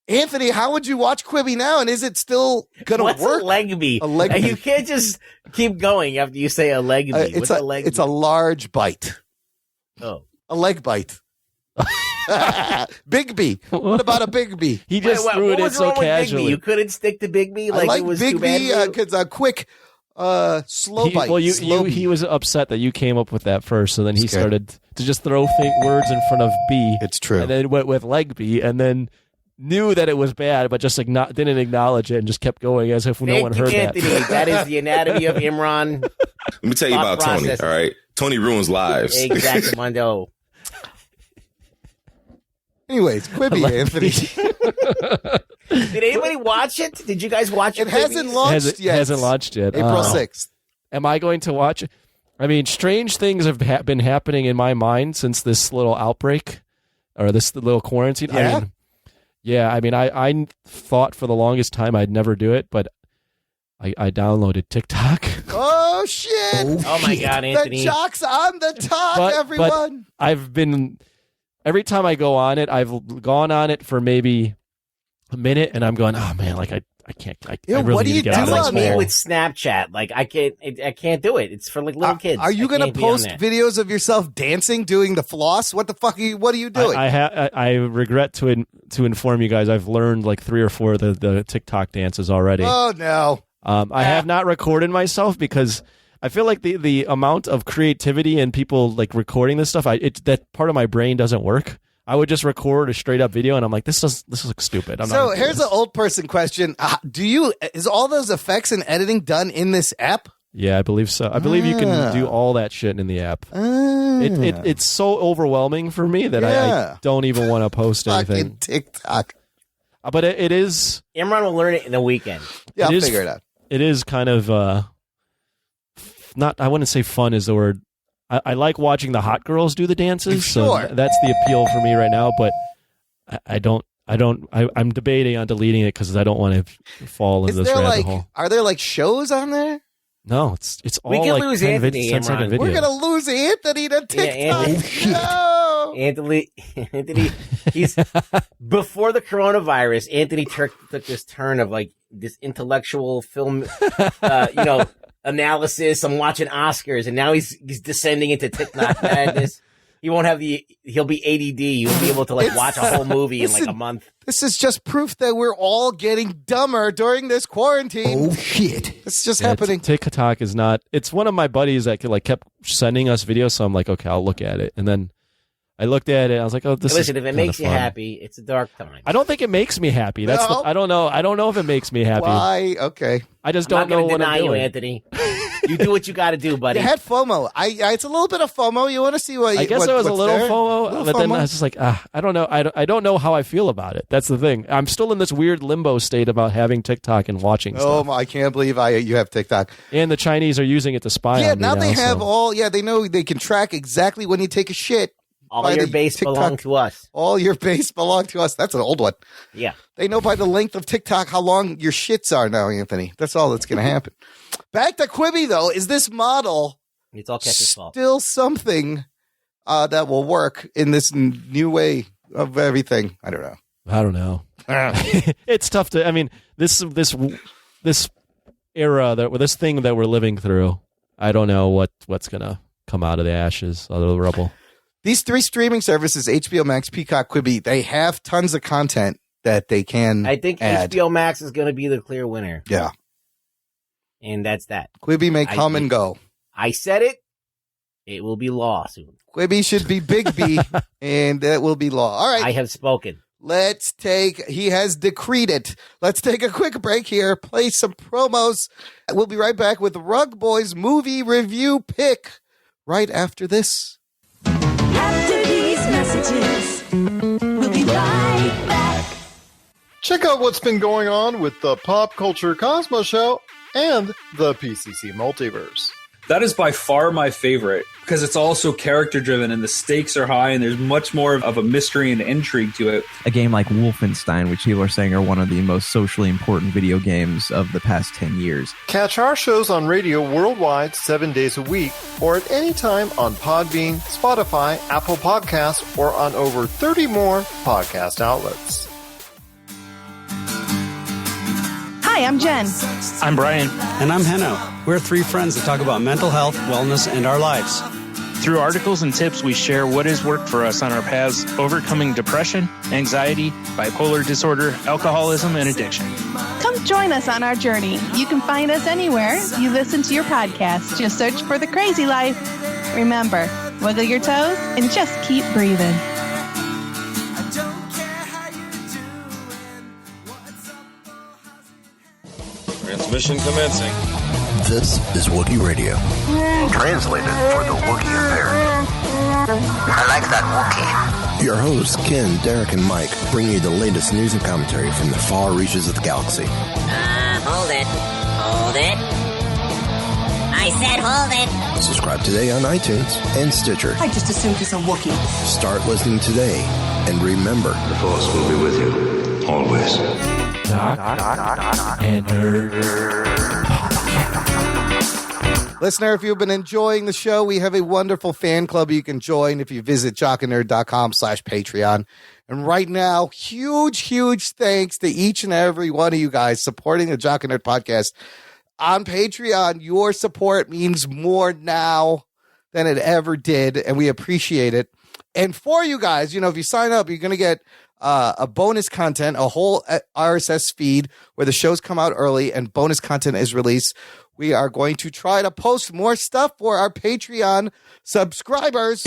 S1: Anthony, how would you watch Quibi now? And is it still going to work?
S5: What's a Legby?
S1: A Legby.
S5: You can't just keep going after you say a Legby. What's a Legby?
S1: It's a large bite.
S5: Oh.
S1: A leg bite. Bigby. What about a Bigby?
S4: He just threw it in so casually.
S5: You couldn't stick to Bigby
S1: I like
S5: it was
S1: Bigby
S5: too bad
S1: because a quick, slow bite.
S4: Well,
S1: slow
S4: he was upset that you came up with that first, so then he
S1: Scared.
S4: started to just throw words in front of B.
S1: It's true.
S4: And then went with leg B, and then knew that it was bad, but just didn't acknowledge it and just kept going as if no one heard
S5: Anthony.
S4: that.
S5: That is the anatomy of Imran.
S7: Let me tell you about Tony, all right? Tony ruins lives.
S5: Exactly, Mondo.
S1: Anyways, Quibi, Anthony.
S5: Did anybody watch it? Did you guys watch it?
S1: It hasn't launched yet.
S4: Hasn't launched yet.
S1: April 6th.
S4: Am I going to watch it? I mean, strange things have been happening in my mind since this little outbreak or this little quarantine.
S1: Yeah?
S4: I mean, I thought for the longest time I'd never do it, but I downloaded TikTok.
S1: Oh, shit.
S5: Oh, my God, Anthony.
S1: The jock's on the top, everyone.
S4: But I've been, every time I go on it, I've gone on it for maybe a minute, and I'm going, oh, man, like, I can't. I really
S1: what do
S4: need
S1: you
S4: to get
S1: do
S4: out of
S5: That's
S4: this
S5: like me
S4: hole.
S5: with Snapchat. Like, I can't do it. It's for like little kids.
S1: Are you
S5: going to
S1: post videos of yourself dancing, doing the floss? What the fuck what are you doing?
S4: I regret to inform you guys, I've learned like 3 or 4 of the TikTok dances already.
S1: Oh, no.
S4: I have not recorded myself because I feel like the amount of creativity and people like recording this stuff, that part of my brain doesn't work. I would just record a straight up video, and I'm like, this looks stupid.
S1: So here's an old person question: is all those effects and editing done in this app?
S4: Yeah, I believe so. I believe you can do all that shit in the app. It's so overwhelming for me that I don't even want to post anything.
S1: Fucking TikTok.
S4: But it is.
S5: Imran will learn it in the weekend.
S1: Yeah, I'll figure it out.
S4: It is kind of not. I wouldn't say fun is the word. I like watching the hot girls do the dances,
S1: Sure.
S4: so that's the appeal for me right now. But I'm debating on deleting it because I don't want to fall into this rabbit hole.
S1: Are there like shows on there?
S4: No, it's all
S5: We can
S4: like
S5: lose
S4: 10
S5: Anthony,
S4: 10-second
S5: Imran.
S4: videos.
S1: We're gonna lose Anthony to TikTok. No.
S5: Anthony, he's before the coronavirus. Anthony took this turn of like this intellectual film, analysis. I'm watching Oscars, and now he's descending into TikTok madness. He'll be ADD. You'll be able to watch a whole movie in like a month.
S1: This is just proof that we're all getting dumber during this quarantine.
S6: Oh, shit.
S1: It's just happening.
S4: TikTok is not. It's one of my buddies that kept sending us videos, so I'm like, okay, I'll look at it, and then I looked at it. I was like, oh, this is
S5: Listen, if it makes you
S4: fun.
S5: happy, it's a dark time.
S4: I don't think it makes me happy. That's
S1: No.
S4: I don't know. I don't know if it makes me happy.
S1: Why? Okay.
S4: I just
S5: I'm
S4: don't know
S5: not
S4: what
S5: going to
S4: I'm
S5: deny you,
S4: doing.
S5: Anthony. You do what you got to do, buddy.
S1: You had FOMO. It's a little bit of FOMO. You want to see what?
S4: I guess it was a little FOMO,
S1: Little
S4: but then
S1: FOMO.
S4: I was just like, I don't know. I don't know how I feel about it. That's the thing. I'm still in this weird limbo state about having TikTok and watching
S1: Oh,
S4: stuff.
S1: I can't believe you have TikTok.
S4: And the Chinese are using it to spy
S1: Yeah,
S4: on me
S1: now they have
S4: so.
S1: all. Yeah, they know they can track exactly when you take a shit.
S5: All
S1: by
S5: your
S1: the
S5: base
S1: TikTok.
S5: belong to us.
S1: All your base belong to us. That's an old one.
S5: Yeah.
S1: They know by the length of TikTok how long your shits are now, Anthony. That's all that's going to happen. Back to Quibi, though. Is this model
S5: It's all Ketch's fault.
S1: still something that will work in this new way of everything? I don't know.
S4: It's tough to. I mean, this era this thing that we're living through. I don't know what's gonna come out of the ashes, out of the rubble.
S1: These 3 streaming services, HBO Max, Peacock, Quibi, they have tons of content that they can
S5: I think
S1: add.
S5: HBO Max is going to be the clear winner.
S1: Yeah.
S5: And that's that.
S1: Quibi may come and go.
S5: I said it. It will be law soon.
S1: Quibi should be Big B, and that will be law. All right.
S5: I have spoken.
S1: He has decreed it. Let's take a quick break here, play some promos. We'll be right back with Rugboy's movie review pick right after this.
S8: After these messages, we'll be right back. Check out what's been going on with the Pop Culture Cosmos Show and the PCC Multiverse.
S9: That is by far my favorite because it's also character driven and the stakes are high and there's much more of a mystery and intrigue to it.
S10: A game like Wolfenstein, which people are saying are one of the most socially important video games of the past 10 years.
S8: Catch our shows on radio worldwide 7 days a week or at any time on Podbean, Spotify, Apple Podcasts, or on over 30 more podcast outlets.
S11: Hi, I'm Jen.
S12: I'm Brian. And I'm Henno. We're three friends that talk about mental health, wellness, and our lives.
S13: Through articles and tips, we share what has worked for us on our paths overcoming depression, anxiety, bipolar disorder, alcoholism, and addiction.
S11: Come join us on our journey. You can find us anywhere you listen to your podcast. Just search for The Crazy Life. Remember, wiggle your toes and just keep breathing.
S7: Transmission commencing.
S14: This is Wookiee Radio. Translated for the Wookiee impaired. I like that Wookiee. Your hosts, Ken, Derek, and Mike, bring you the latest news and commentary from the far reaches of the galaxy.
S15: Hold it. Hold it. I said hold it.
S14: Subscribe today on iTunes and Stitcher.
S16: I just assumed he's a Wookiee.
S14: Start listening today, and remember,
S6: the Force will be with you, always.
S4: Doc and Nerd.
S1: Listener, if you've been enjoying the show, we have a wonderful fan club you can join if you visit jockandnerd.com/Patreon. And right now, huge thanks to each and every one of you guys supporting the Jock and Nerd podcast on Patreon. Your support means more now than it ever did, and we appreciate it. And for you guys, if you sign up, you're going to get a bonus content, a whole RSS feed where the shows come out early and bonus content is released. We are going to try to post more stuff for our Patreon subscribers.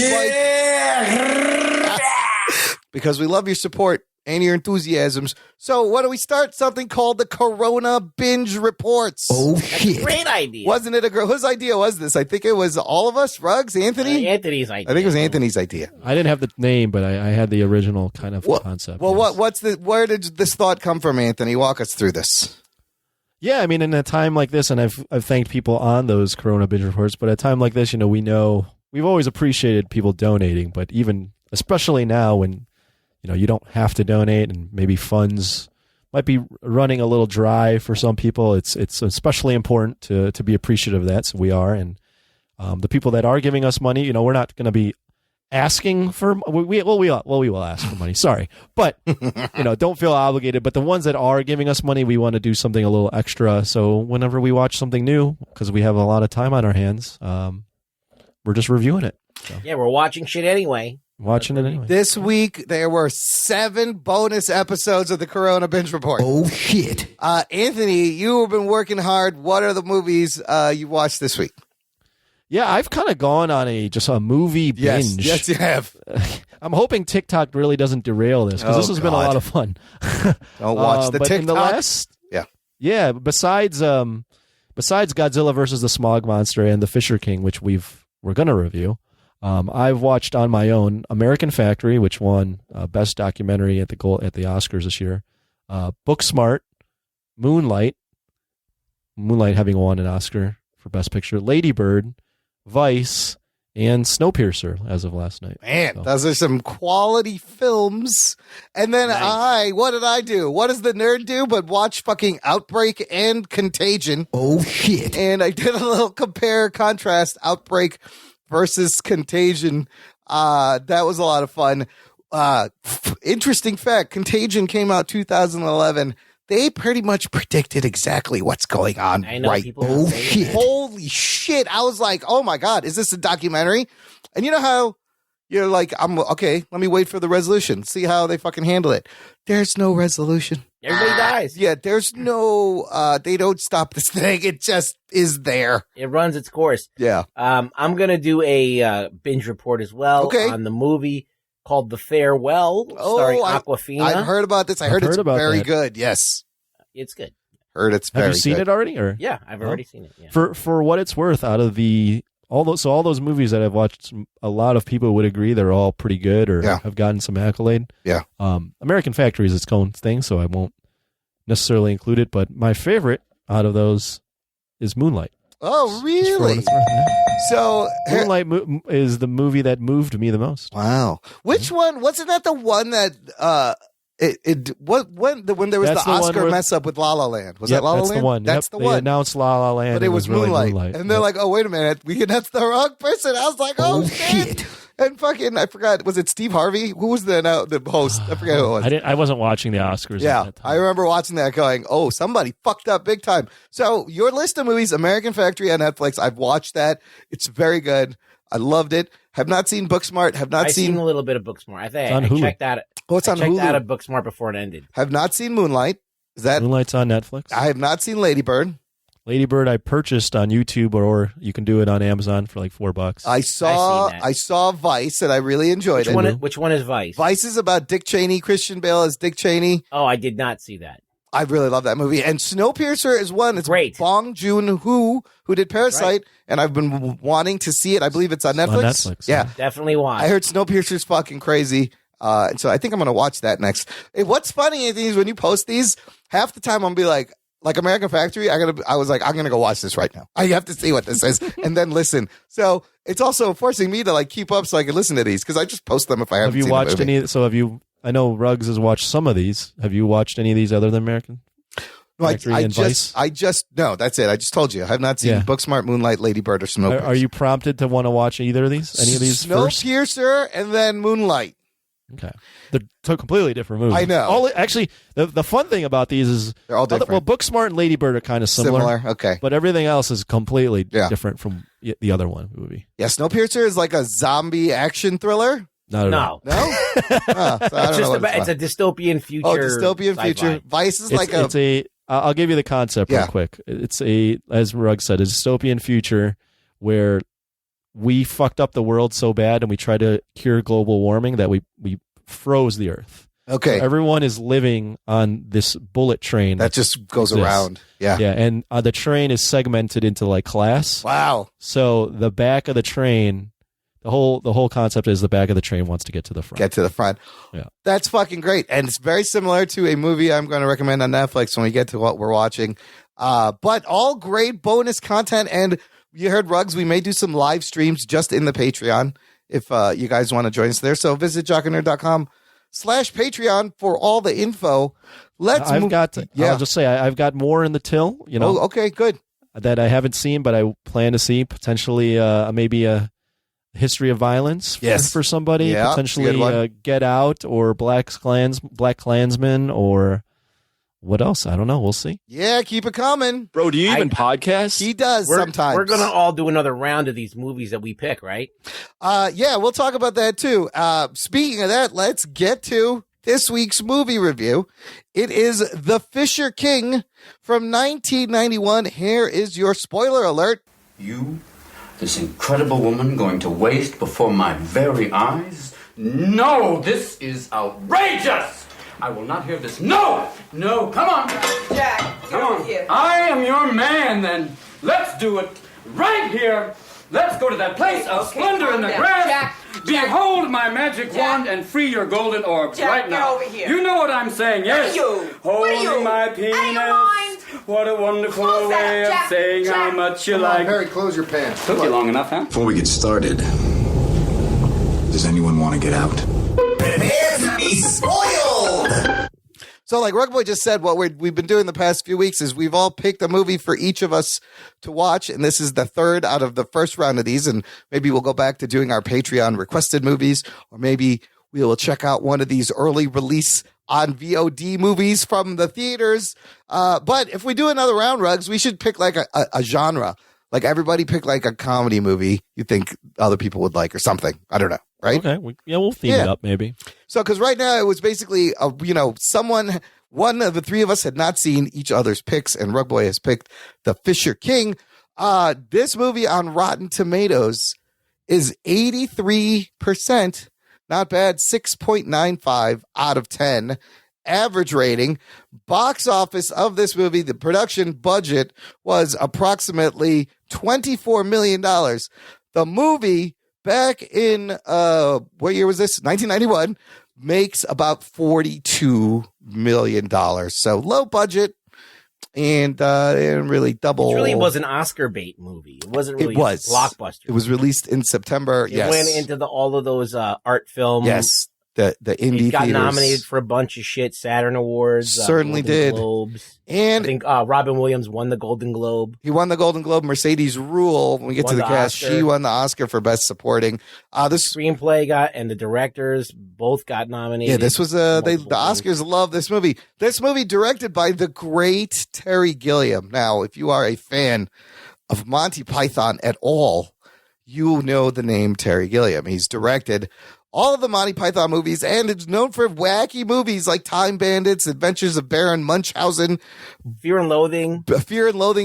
S1: Because we love your support and your enthusiasms. So why don't we start something called the Corona Binge Reports?
S14: Oh, shit.
S5: Great idea.
S1: Wasn't it whose idea was this? I think it was all of us. Ruggs, Anthony?
S5: Anthony's idea.
S1: I think it was Anthony's idea.
S4: I didn't have the name, but I had the original kind of concept.
S1: Well, yes. Where did this thought come from, Anthony? Walk us through this.
S4: Yeah, I mean, in a time like this, and I've thanked people on those Corona Binge Reports, but at a time like this, we've always appreciated people donating, but especially now when, you don't have to donate and maybe funds might be running a little dry for some people. It's especially important to be appreciative of that. So we are, and the people that are giving us money, we're not going to be asking for we will ask for money. Sorry, but don't feel obligated. But the ones that are giving us money, we want to do something a little extra. So whenever we watch something new, because we have a lot of time on our hands, we're just reviewing it. So.
S5: Yeah, we're watching shit anyway.
S4: Watching it anyway.
S1: This week, there were 7 bonus episodes of the Corona Binge Report.
S14: Oh, shit.
S1: Anthony, you have been working hard. What are the movies you watched this week?
S4: Yeah, I've kind of gone on a movie binge.
S1: Yes, you have.
S4: I'm hoping TikTok really doesn't derail this because this has been a lot of fun.
S1: Don't watch the
S4: but
S1: TikTok.
S4: In the last, yeah. Besides Godzilla versus the Smog Monster and the Fisher King, which we're going to review, I've watched on my own American Factory, which won Best Documentary at the Oscars this year. Booksmart, Moonlight having won an Oscar for Best Picture, Lady Bird, Vice, and Snowpiercer as of last night.
S1: Man, those are some quality films. And then what did I do? What does the nerd do but watch fucking Outbreak and Contagion?
S14: Oh, shit.
S1: And I did a little compare-contrast, Outbreak versus Contagion. That was a lot of fun. Interesting fact, Contagion came out 2011. They pretty much predicted exactly what's going on.
S5: I know,
S1: right.
S14: Oh, shit.
S1: Holy shit. I was like, oh my God, is this a documentary? And you know how you're like, okay, let me wait for the resolution. See how they fucking handle it. There's no resolution.
S5: Everybody dies.
S1: Yeah, there's no, they don't stop this thing. It just is there.
S5: It runs its course.
S1: Yeah.
S5: I'm going to do a binge report as well on the movie called The Farewell, starring Awkwafina.
S1: I've heard about this. I heard it's very good. Yes.
S5: It's good.
S1: Heard it's very good.
S4: Have you seen it already? Or?
S5: Yeah, I've already seen it. Yeah.
S4: For what it's worth, out of all those movies that I've watched, a lot of people would agree they're all pretty good or have gotten some accolade.
S1: Yeah.
S4: American Factory is its own thing, so I won't necessarily include it, but my favorite out of those is Moonlight.
S1: Oh, really? So
S4: Moonlight is the movie that moved me the most.
S1: Wow. Which one? Wasn't that the one that when there was
S4: That's
S1: the
S4: the one
S1: Oscar
S4: where-
S1: mess up with La La Land? Was that La La
S4: that's
S1: Land?
S4: the one.
S1: That's
S4: Yep,
S1: the one.
S4: They announced La La Land,
S1: But it was
S4: really
S1: Moonlight. And they're like, oh, wait a minute. That's the wrong person. I was like, oh shit. And fucking, I forgot, was it Steve Harvey? Who was the host? I forget who it was.
S4: I wasn't watching the Oscars.
S1: Yeah,
S4: at that time.
S1: I remember watching that going, oh, somebody fucked up big time. So your list of movies, American Factory on Netflix, I've watched that. It's very good. I loved it. Have not seen Booksmart.
S5: I've seen a little bit of Booksmart. I think
S4: on
S5: I
S4: Hulu.
S5: checked out.
S1: It's on
S5: I checked
S1: Hulu.
S5: out of Booksmart before it ended.
S1: Have not seen Moonlight. Is that
S4: Moonlight's on Netflix?
S1: I have not seen Lady Bird.
S4: Lady Bird I purchased on YouTube, or you can do it on Amazon for like $4.
S1: I saw Vice and I really enjoyed it.
S5: Which one is Vice?
S1: Vice is about Dick Cheney. Christian Bale as Dick Cheney.
S5: Oh, I did not see that.
S1: I really love that movie. And Snowpiercer is one. It's
S5: great.
S1: Bong Joon-ho, who did Parasite,
S5: Right.
S1: and I've been wanting to see it. I believe it's on Netflix.
S4: On Netflix,
S1: yeah.
S5: Definitely watch.
S1: I heard Snowpiercer's fucking crazy. And so I think I'm going to watch that next. What's funny is when you post these, half the time I'm be like American Factory, I was like, I'm going to go watch this right now. I have to see what this is and then listen. So it's also forcing me to like keep up so I can listen to these because I just post them if I haven't
S4: Have you
S1: seen
S4: watched
S1: the movie.
S4: any? So have you? I know Ruggs has watched some of these. Have you watched any of these other than American
S1: No,
S4: Factory and Vice?
S1: no, that's it. I just told you. I have not seen
S4: Yeah.
S1: Booksmart, Moonlight, Lady Bird, or Snowpiercer.
S4: Are you prompted to want to watch either of these? Any of these first?
S1: Snowpiercer and then Moonlight.
S4: Okay, they're two completely different movies.
S1: I know.
S4: Actually, the fun thing about these is
S1: they're all different.
S4: Well, Booksmart and Lady Bird are kind of similar.
S1: Okay,
S4: but everything else is completely different from the other one movie.
S1: Yeah, Snowpiercer is like a zombie action thriller.
S4: Not at all.
S1: No?
S5: It's a dystopian future.
S1: Oh, dystopian
S5: sci-fi.
S1: future. Vice is
S4: I'll give you the concept real quick. It's as Rugg said, a dystopian future where we fucked up the world so bad and we tried to cure global warming that we froze the earth.
S1: Okay.
S4: So everyone is living on this bullet train
S1: that just goes around. Yeah.
S4: Yeah. And the train is segmented into like class.
S1: Wow.
S4: So the back of the train, the whole concept is the back of the train wants to get to the front.
S1: Get to the front.
S4: Yeah.
S1: That's fucking great. And it's very similar to a movie I'm going to recommend on Netflix when we get to what we're watching. But all great bonus content. And you heard Ruggs, we may do some live streams just in the Patreon if you guys want to join us there. So visit jockandnerd.com/Patreon for all the info.
S4: I'll just say I've got more in the till,
S1: Oh, okay, good.
S4: That I haven't seen, but I plan to see potentially maybe a history of violence for somebody,
S1: Yeah,
S4: potentially Get Out or Black Klansman or what else? I don't know. We'll see.
S1: Yeah, keep it coming.
S4: Bro, do you even podcast?
S1: He does sometimes.
S5: We're going to all do another round of these movies that we pick, right?
S1: Yeah, we'll talk about that too. Speaking of that, let's get to this week's movie review. It is The Fisher King from 1991. Here is your spoiler alert.
S16: You, this incredible woman, going to waste before my very eyes? No, this is outrageous! I will not hear this. No! No, come on!
S17: Jack,
S16: Come on.
S17: here.
S16: I am your man, then. Let's do it right here. Let's go to that place of splendor in the
S17: calm down.
S16: grass.
S17: Jack,
S16: Behold my magic wand and free your golden orbs
S17: Jack,
S16: right
S17: get
S16: now.
S17: over here.
S16: You know what I'm saying, yes?
S17: What are you?
S16: Holding my penis.
S17: Out of your mind.
S16: What a wonderful
S17: Close that,
S16: way of
S17: Jack.
S16: saying how much you like.
S18: Harry, close your pants.
S16: Took you long enough, huh?
S19: Before we get started, does anyone want to get out?
S14: Prepare to be spoiled!
S1: So like Rugboy just said, what we've been doing the past few weeks is we've all picked a movie for each of us to watch. And this is the third out of the first round of these. And maybe we'll go back to doing our Patreon requested movies, or maybe we will check out one of these early release on VOD movies from the theaters. But if we do another round, Ruggs, we should pick like a genre. Like everybody pick like a comedy movie you think other people would like or something. I don't know. Right?
S4: Okay. We'll theme it up maybe.
S1: So, because right now it was basically, one of the three of us had not seen each other's picks, and Rugboy has picked The Fisher King. This movie on Rotten Tomatoes is 83%. Not bad. 6.95 out of 10. Average rating. Box office of this movie, the production budget was approximately $24 million. The movie back in, what year was this? 1991. makes about $42 million. So low budget. And really double.
S5: It really was an Oscar bait movie. It wasn't really a blockbuster.
S1: It was released in September.
S5: It went into all of those art films.
S1: Yes, the indie
S5: It got
S1: theaters.
S5: nominated for a bunch of shit. Saturn Awards.
S1: Certainly
S5: Golden
S1: did.
S5: Globes.
S1: And
S5: I think Robin Williams won the Golden Globe.
S1: He won the Golden Globe. Mercedes Rule, when we get to the cast,
S5: Oscar.
S1: she won the Oscar for Best Supporting. This
S5: screenplay and the directors both got nominated.
S1: Yeah, this was the Oscars love this movie. This movie directed by the great Terry Gilliam. Now, if you are a fan of Monty Python at all, you know the name Terry Gilliam. He's directed all of the Monty Python movies, and it's known for wacky movies like Time Bandits, Adventures of Baron Munchausen,
S5: Fear and Loathing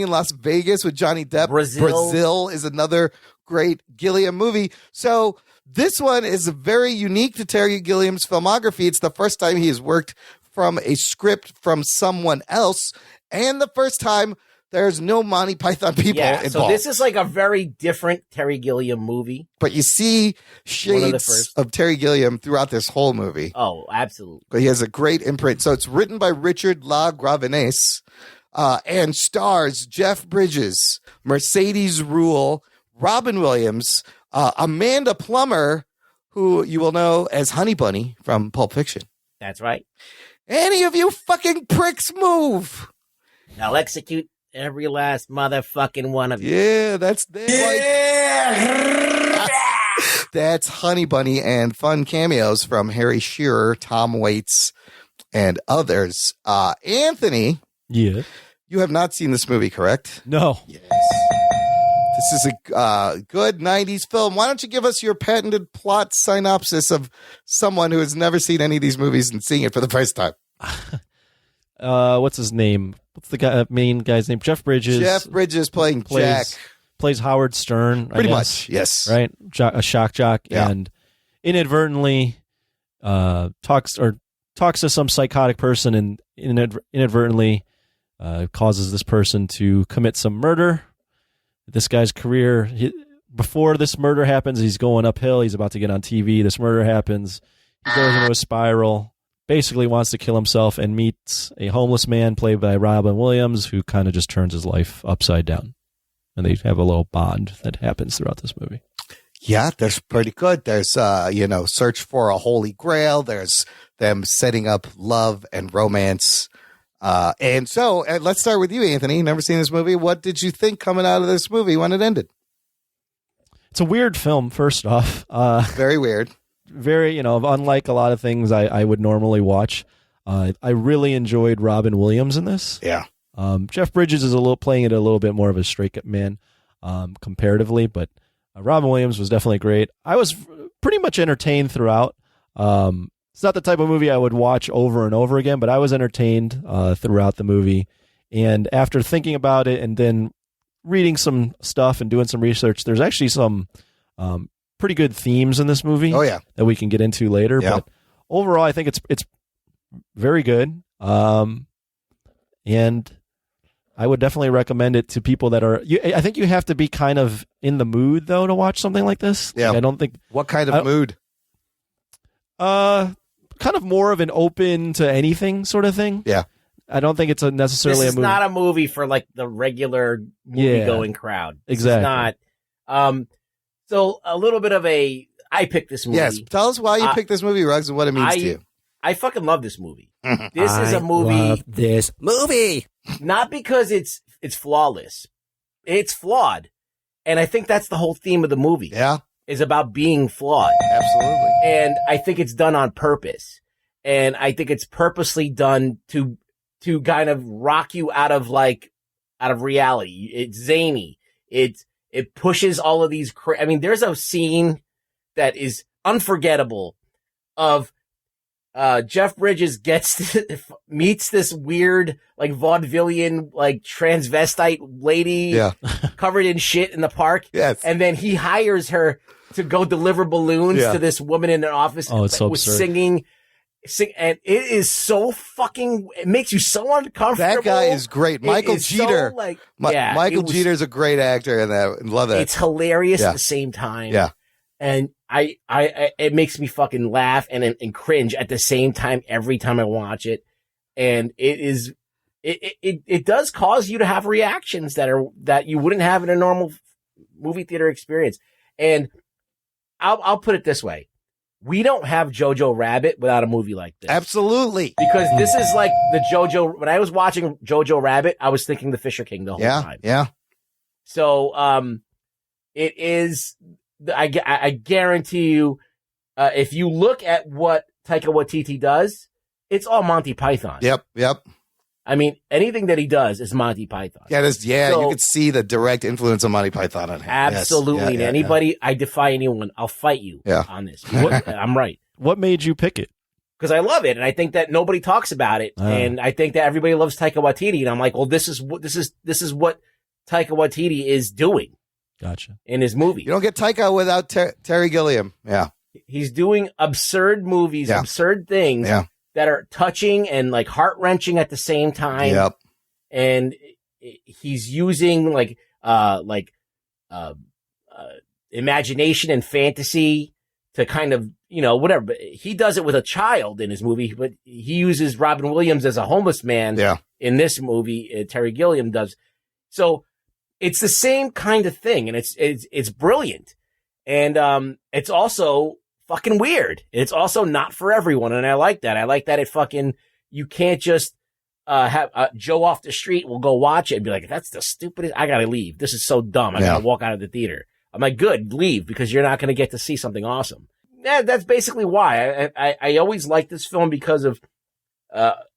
S1: in Las Vegas with Johnny Depp. Brazil is another great Gilliam movie. So this one is very unique to Terry Gilliam's filmography. It's the first time he has worked from a script from someone else, and the first time there's no Monty Python people involved.
S5: So this is like a very different Terry Gilliam movie.
S1: But you see shades of Terry Gilliam throughout this whole movie.
S5: Oh, absolutely.
S1: But he has a great imprint. So it's written by Richard LaGravenese and stars Jeff Bridges, Mercedes Rule, Robin Williams, Amanda Plummer, who you will know as Honey Bunny from Pulp Fiction.
S5: That's right.
S1: Any of you fucking pricks move.
S5: I'll execute every last motherfucking one of you.
S1: Yeah, that's that's Honey Bunny, and fun cameos from Harry Shearer, Tom Waits, and others. Anthony,
S4: yeah,
S1: you have not seen this movie, correct?
S4: No.
S1: Yes. This is a good 90s film. Why don't you give us your patented plot synopsis of someone who has never seen any of these movies and seeing it for the first time?
S4: What's his name? What's the main guy's name? Jeff Bridges.
S1: Jeff Bridges playing Jack.
S4: Plays Howard Stern.
S1: Pretty much, yes.
S4: Right? A shock jock.
S1: Yeah.
S4: And inadvertently talks to some psychotic person and inadvertently causes this person to commit some murder. This guy's career, before this murder happens, he's going uphill. He's about to get on TV. This murder happens. He goes into a spiral. Basically wants to kill himself and meets a homeless man played by Robin Williams, who kind of just turns his life upside down. And they have a little bond that happens throughout this movie.
S1: Yeah, that's pretty good. There's, search for a holy grail. There's them setting up love and romance. And let's start with you, Anthony. Never seen this movie. What did you think coming out of this movie when it ended?
S4: It's a weird film, first off.
S1: Very weird.
S4: Very, unlike a lot of things I would normally watch. I really enjoyed Robin Williams in this.
S1: Yeah.
S4: Jeff Bridges is playing it a little bit more of a straight man comparatively, but Robin Williams was definitely great. I was pretty much entertained throughout. It's not the type of movie I would watch over and over again, but I was entertained throughout the movie. And after thinking about it and then reading some stuff and doing some research, there's actually some pretty good themes in this movie.
S1: Oh, yeah.
S4: That we can get into later.
S1: Yeah.
S4: But overall, I think it's very good. And I would definitely recommend it to people that are. I think you have to be kind of in the mood though to watch something like this.
S1: Yeah.
S4: Like, I don't think.
S1: What kind of mood?
S4: Kind of more of an open to anything sort of thing.
S1: Yeah.
S4: I don't think it's necessarily
S5: this is
S4: a movie.
S5: not a movie for like the regular movie-going crowd. This
S4: Exactly.
S5: is not. So a little bit of I picked this movie.
S1: Yes. Tell us why you picked this movie, Ruggs, and what it means to you.
S5: I fucking love this movie. This is a movie.
S14: Love this movie.
S5: Not because it's flawless. It's flawed. And I think that's the whole theme of the movie.
S1: Yeah.
S5: Is about being flawed.
S1: Absolutely.
S5: And I think it's done on purpose. And I think it's purposely done to kind of rock you out of reality. It's zany. It pushes all of these. There's a scene that is unforgettable of Jeff Bridges meets this weird vaudevillian transvestite lady covered in shit in the park.
S1: Yes.
S5: And then he hires her to go deliver balloons to this woman in an office.
S4: Oh, it's so
S5: with
S4: absurd.
S5: singing, and it is so fucking. It makes you so uncomfortable.
S1: That guy is great. Michael Jeter. Michael Jeter's a great actor in that. Love that.
S5: It's hilarious at the same time.
S1: Yeah.
S5: And it makes me fucking laugh and cringe at the same time every time I watch it. And it does cause you to have reactions that you wouldn't have in a normal movie theater experience. And I'll put it this way. We don't have Jojo Rabbit without a movie like this.
S1: Absolutely.
S5: Because this is like the Jojo, when I was watching Jojo Rabbit, I was thinking the Fisher King the whole time.
S1: Yeah.
S5: So, it is, I guarantee you, if you look at what Taika Waititi does, it's all Monty Python.
S1: Yep.
S5: I mean, anything that he does is Monty Python.
S1: Yeah,
S5: So-
S1: you could see the direct influence of Monty Python on him.
S5: Absolutely.
S1: Yes. Yeah,
S5: And anybody, I defy anyone. I'll fight you on this. I'm right.
S4: What made you pick it?
S5: Because I love it, and I think that nobody talks about it, and I think that everybody loves Taika Waititi, and I'm like, well, this is what Taika Waititi is doing.
S4: Gotcha.
S5: In his movie,
S1: You don't get Taika without Terry Gilliam. Yeah.
S5: he's doing absurd movies, absurd things that are touching and like heart wrenching at the same time.
S1: Yep.
S5: And he's using imagination and fantasy to kind of, whatever. But he does it with a child in his movie, but he uses Robin Williams as a homeless man in this movie. Terry Gilliam does. So it's the same kind of thing, and it's brilliant. And it's also fucking weird. It's also not for everyone, and I like that. I like that you can't just have Joe off the street will go watch it and be like, that's the stupidest. I gotta leave. This is so dumb. I gotta walk out of the theater. I'm like, good, leave, because you're not gonna get to see something awesome. Yeah, that's basically why I always liked this film, because of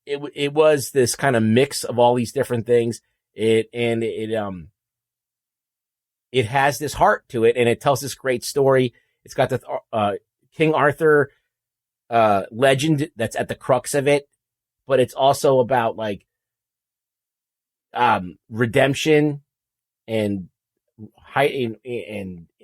S5: it was this kind of mix of all these different things. It has this heart to it, and it tells this great story. It's got the King Arthur legend that's at the crux of it, but it's also about like redemption and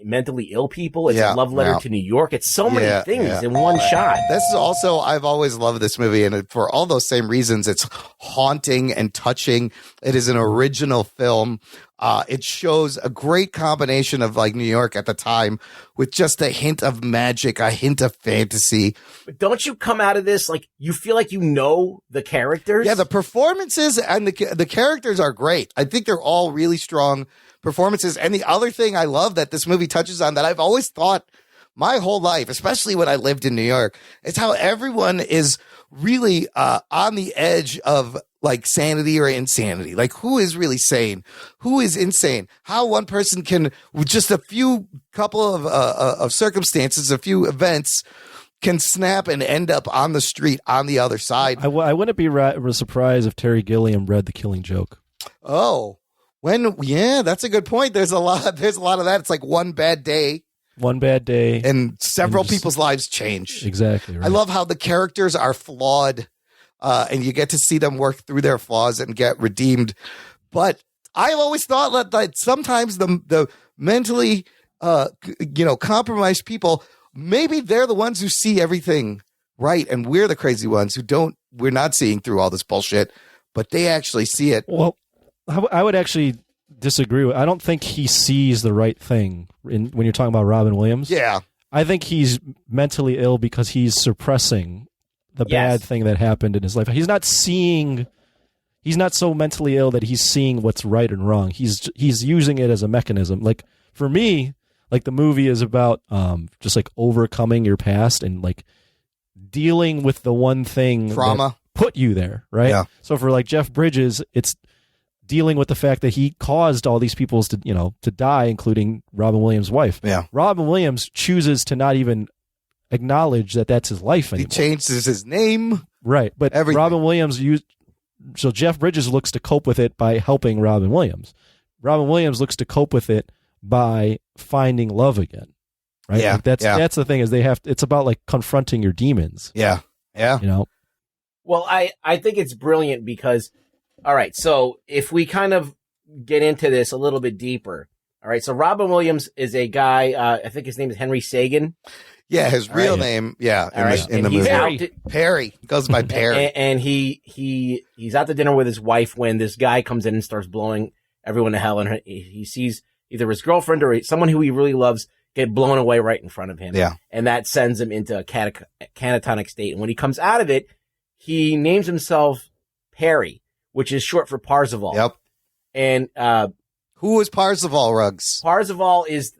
S5: mentally ill people. It's a love letter to New York. It's so many things in one shot.
S1: This is also, I've always loved this movie, and for all those same reasons, it's haunting and touching. It is an original film. It shows a great combination of like New York at the time with just a hint of magic, a hint of fantasy.
S5: But don't you come out of this like you feel like you know the characters?
S1: Yeah, the performances and the characters are great. I think they're all really strong performances. And the other thing I love that this movie touches on that I've always thought my whole life, especially when I lived in New York, is how everyone is really on the edge of like sanity or insanity. Like, who is really sane? Who is insane? How one person can, with just a few couple of circumstances, a few events, can snap and end up on the street on the other side.
S4: I wouldn't be surprised if Terry Gilliam read The Killing Joke.
S1: Oh, that's a good point. There's a lot of that. It's like one bad day, and several people's lives change.
S4: Exactly. Right.
S1: I love how the characters are flawed, and you get to see them work through their flaws and get redeemed. But I've always thought that sometimes the mentally, compromised people, maybe they're the ones who see everything right, and we're the crazy ones we're not seeing through all this bullshit, but they actually see it.
S4: Well, I would actually disagree. I don't think he sees the right thing when you're talking about Robin Williams.
S1: Yeah.
S4: I think he's mentally ill because he's suppressing the bad thing that happened in his life. He's not so mentally ill that he's seeing what's right and wrong. He's using it as a mechanism. Like, for me, like, the movie is about just like overcoming your past and like dealing with the one thing
S1: trauma
S4: that put you there, right?
S1: Yeah.
S4: So for like Jeff Bridges, it's dealing with the fact that he caused all these people to die, including Robin Williams' wife.
S1: Yeah.
S4: Robin Williams chooses to not even acknowledge that that's his life anymore.
S1: He changes his name.
S4: Right. But
S1: everything.
S4: Robin Williams so Jeff Bridges looks to cope with it by helping Robin Williams. Robin Williams looks to cope with it by finding love again. Right?
S1: Yeah.
S4: Like that's the thing is it's about like confronting your demons.
S1: Yeah. Yeah.
S5: Well, I think it's brilliant because, all right, so if we kind of get into this a little bit deeper, all right, so Robin Williams is a guy, I think his name is Henry Sagan.
S1: Yeah, his real name, in the movie. Perry. He goes by Perry.
S5: And he's out to dinner with his wife when this guy comes in and starts blowing everyone to hell, and he sees either his girlfriend or someone who he really loves get blown away right in front of him.
S1: Yeah.
S5: And that sends him into a catatonic state. And when he comes out of it, he names himself Perry, which is short for Parzival.
S1: Yep.
S5: And
S1: who is Parzival, Ruggs?
S5: Parzival is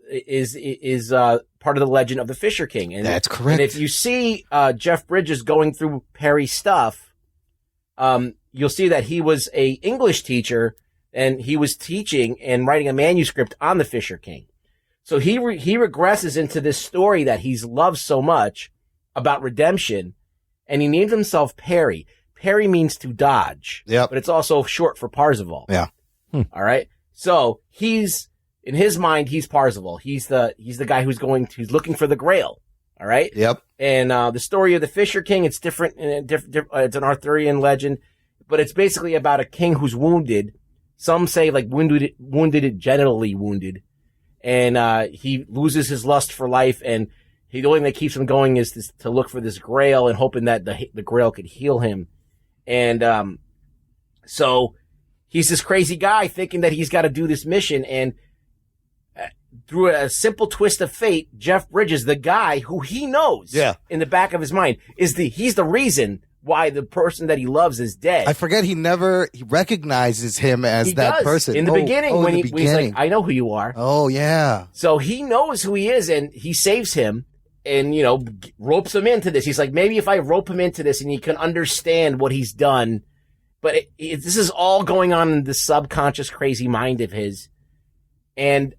S5: part of the legend of the Fisher King. And
S1: that's correct.
S5: And if you see Jeff Bridges going through Perry's stuff, you'll see that he was a English teacher, and he was teaching and writing a manuscript on the Fisher King. So he regresses into this story that he's loved so much about redemption, and he named himself Perry. Perry means to dodge.
S1: Yep.
S5: But it's also short for Parzival.
S1: Yeah.
S5: All right. So in his mind, he's Parzival. He's the guy who's looking for the Grail. All right.
S1: Yep.
S5: And the story of the Fisher King, it's different. It's an Arthurian legend, but it's basically about a king who's wounded. Some say like wounded, genitally wounded. And he loses his lust for life, and the only thing that keeps him going is to look for this Grail and hoping that the Grail could heal him. And so he's this crazy guy thinking that he's got to do this mission, and through a simple twist of fate, Jeff Bridges, the guy who he knows in the back of his mind, he's the reason why the person that he loves is dead.
S1: I forget he recognizes him as
S5: he
S1: that
S5: does.
S1: person.
S5: In the beginning, when he's like, I know who you are.
S1: Oh, yeah.
S5: So he knows who he is, and he saves him and, ropes him into this. He's like, maybe if I rope him into this and he can understand what he's done. But this is all going on in the subconscious crazy mind of his. And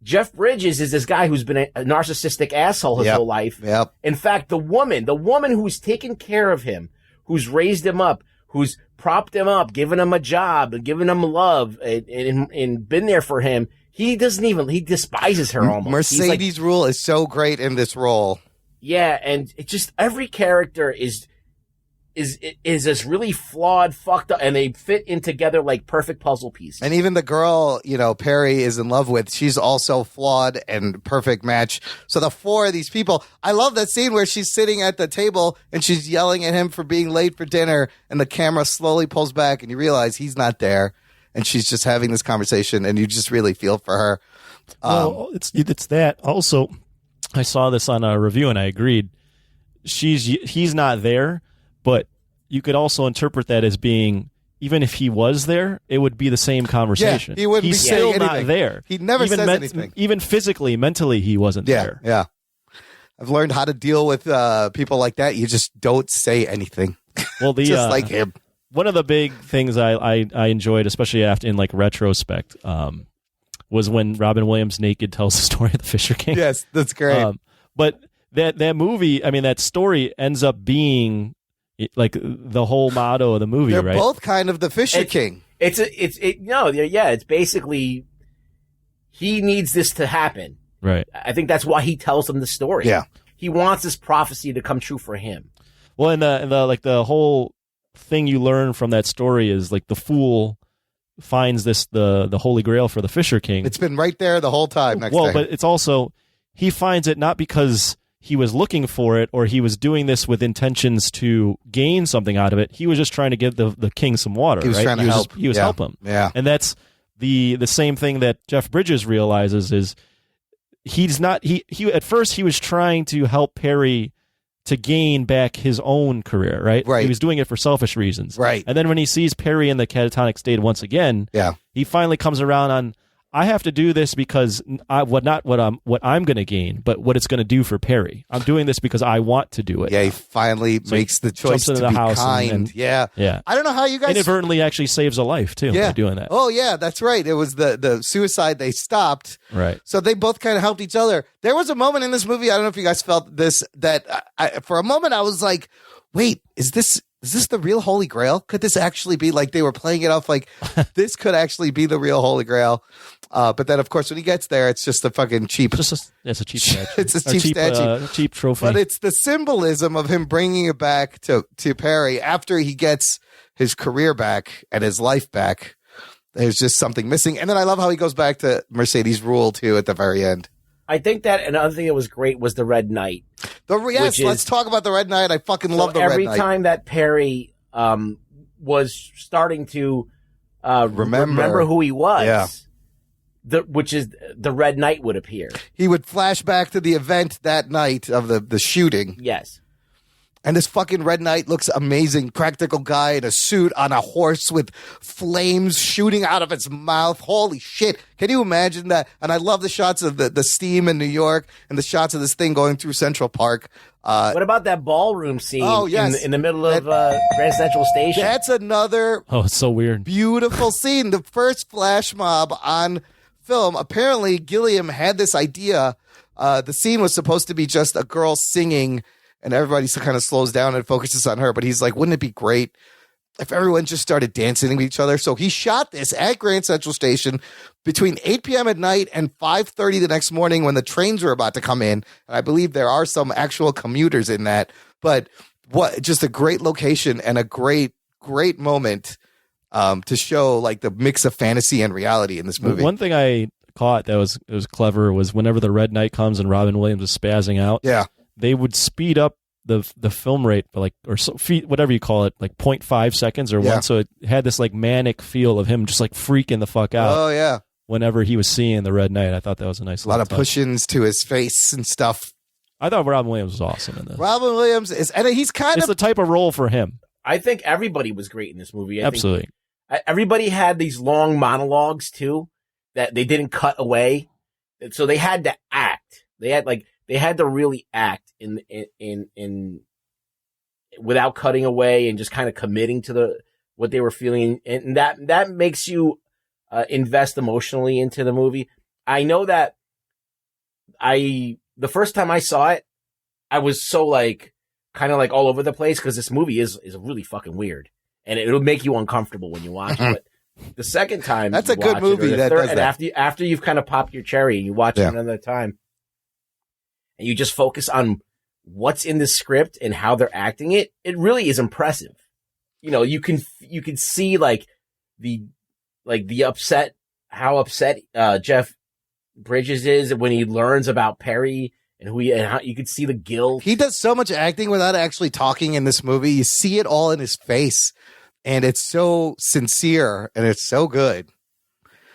S5: Jeff Bridges is this guy who's been a narcissistic asshole his whole life.
S1: Yep.
S5: In fact, the woman who's taken care of him, who's raised him up, who's propped him up, given him a job, and given him love, and been there for him, he despises her almost.
S1: Mercedes Rule is so great in this role.
S5: Yeah, and it just, every character is this really flawed, fucked up, and they fit in together like perfect puzzle pieces.
S1: And even the girl, Perry is in love with, she's also flawed and perfect match. So the four of these people, I love that scene where she's sitting at the table and she's yelling at him for being late for dinner, and the camera slowly pulls back and you realize he's not there, and she's just having this conversation, and you just really feel for her.
S4: Well, it's that. Also, I saw this on a review and I agreed. He's not there. But you could also interpret that as being, even if he was there, it would be the same conversation.
S1: Yeah, he wouldn't
S4: He's
S1: be
S4: still
S1: saying
S4: not
S1: anything.
S4: there.
S1: He never says anything.
S4: Even physically, mentally, he wasn't there.
S1: Yeah. I've learned how to deal with people like that. You just don't say anything.
S4: Well,
S1: just like him.
S4: One of the big things I enjoyed, especially after in like retrospect, was when Robin Williams naked tells the story of the Fisher King.
S1: Yes, that's great.
S4: But that movie, that story ends up being like the whole motto of the movie.
S1: They're
S4: right?
S1: both kind of the Fisher King.
S5: It's basically he needs this to happen.
S4: Right.
S5: I think that's why he tells them the story.
S1: Yeah.
S5: He wants this prophecy to come true for him.
S4: Well, and the whole thing you learn from that story is like the fool finds the Holy Grail for the Fisher King.
S1: It's been right there the whole time.
S4: But it's also, he finds it not because he was looking for it or he was doing this with intentions to gain something out of it. He was just trying to give the king some water.
S1: He was
S4: right?
S1: trying to help.
S4: He was help him.
S1: Yeah.
S4: And that's the same thing that Jeff Bridges realizes is he's not, he at first he was trying to help Perry to gain back his own career, right?
S1: Right.
S4: He was doing it for selfish reasons.
S1: Right.
S4: And then when he sees Perry in the catatonic state once again, he finally comes around on, I have to do this because what I'm going to gain, but what it's going to do for Perry. I'm doing this because I want to do it.
S1: Yeah, he finally makes the choice to be kind. Yeah. I don't know how you guys
S4: inadvertently actually saves a life too by doing that.
S1: Oh yeah, that's right. It was the suicide they stopped.
S4: Right.
S1: So they both kind of helped each other. There was a moment in this movie, I don't know if you guys felt this, that for a moment I was like, wait, is this the real Holy Grail? Could this actually be, like, they were playing it off like this could actually be the real Holy Grail? But then, of course, when he gets there, it's just a fucking cheap.
S4: It's a cheap statue.
S1: It's a cheap statue.
S4: Cheap trophy.
S1: But it's the symbolism of him bringing it back to Perry after he gets his career back and his life back. There's just something missing. And then I love how he goes back to Mercedes Rule, too, at the very end.
S5: I think that another thing that was great was the Red Knight.
S1: Let's talk about the Red Knight. I fucking love the Red Knight.
S5: Every time that Perry was starting to remember who he was, which is the Red Knight would appear.
S1: He would flash back to the event that night of the shooting.
S5: Yes.
S1: And this fucking Red Knight looks amazing. Practical guy in a suit on a horse with flames shooting out of his mouth. Holy shit. Can you imagine that? And I love the shots of the steam in New York and the shots of this thing going through Central Park.
S5: What about that ballroom scene in the middle of Grand Central Station?
S1: That's another
S4: it's so weird.
S1: Beautiful scene. The first flash mob on film. Apparently, Gilliam had this idea. The scene was supposed to be just a girl singing, and everybody kind of slows down and focuses on her. But he's like, wouldn't it be great if everyone just started dancing with each other? So he shot this at Grand Central Station between 8 p.m. at night and 5:30 the next morning when the trains were about to come in. And I believe there are some actual commuters in that. But just a great location and a great moment to show like the mix of fantasy and reality in this movie.
S4: One thing I caught that was clever was whenever the Red Knight comes and Robin Williams is spazzing out.
S1: Yeah.
S4: They would speed up the film rate for whatever you call it, like 0.5 seconds or one. So it had this like manic feel of him just like freaking the fuck out.
S1: Oh yeah.
S4: Whenever he was seeing the Red Knight, I thought that was a nice
S1: lot of
S4: touch.
S1: push-ins to his face and stuff.
S4: I thought Robin Williams was awesome in this.
S1: Robin Williams he's
S4: it's the type of role for him.
S5: I think everybody was great in this movie.
S4: Absolutely.
S5: Everybody had these long monologues too that they didn't cut away. So they had to act. They had to really act in without cutting away and just kind of committing to what they were feeling. And that makes you invest emotionally into the movie. I know that the first time I saw it, I was so kind of all over the place because this movie is really fucking weird and it'll make you uncomfortable when you watch it. But the second time,
S1: that's a good movie.
S5: After you've kind of popped your cherry and you watch it another time, and you just focus on what's in the script and how they're acting it, it really is impressive. You know, you can see how upset Jeff Bridges is when he learns about Perry and how you could see the guilt.
S1: He does so much acting without actually talking in this movie. You see it all in his face, and it's so sincere and it's so good.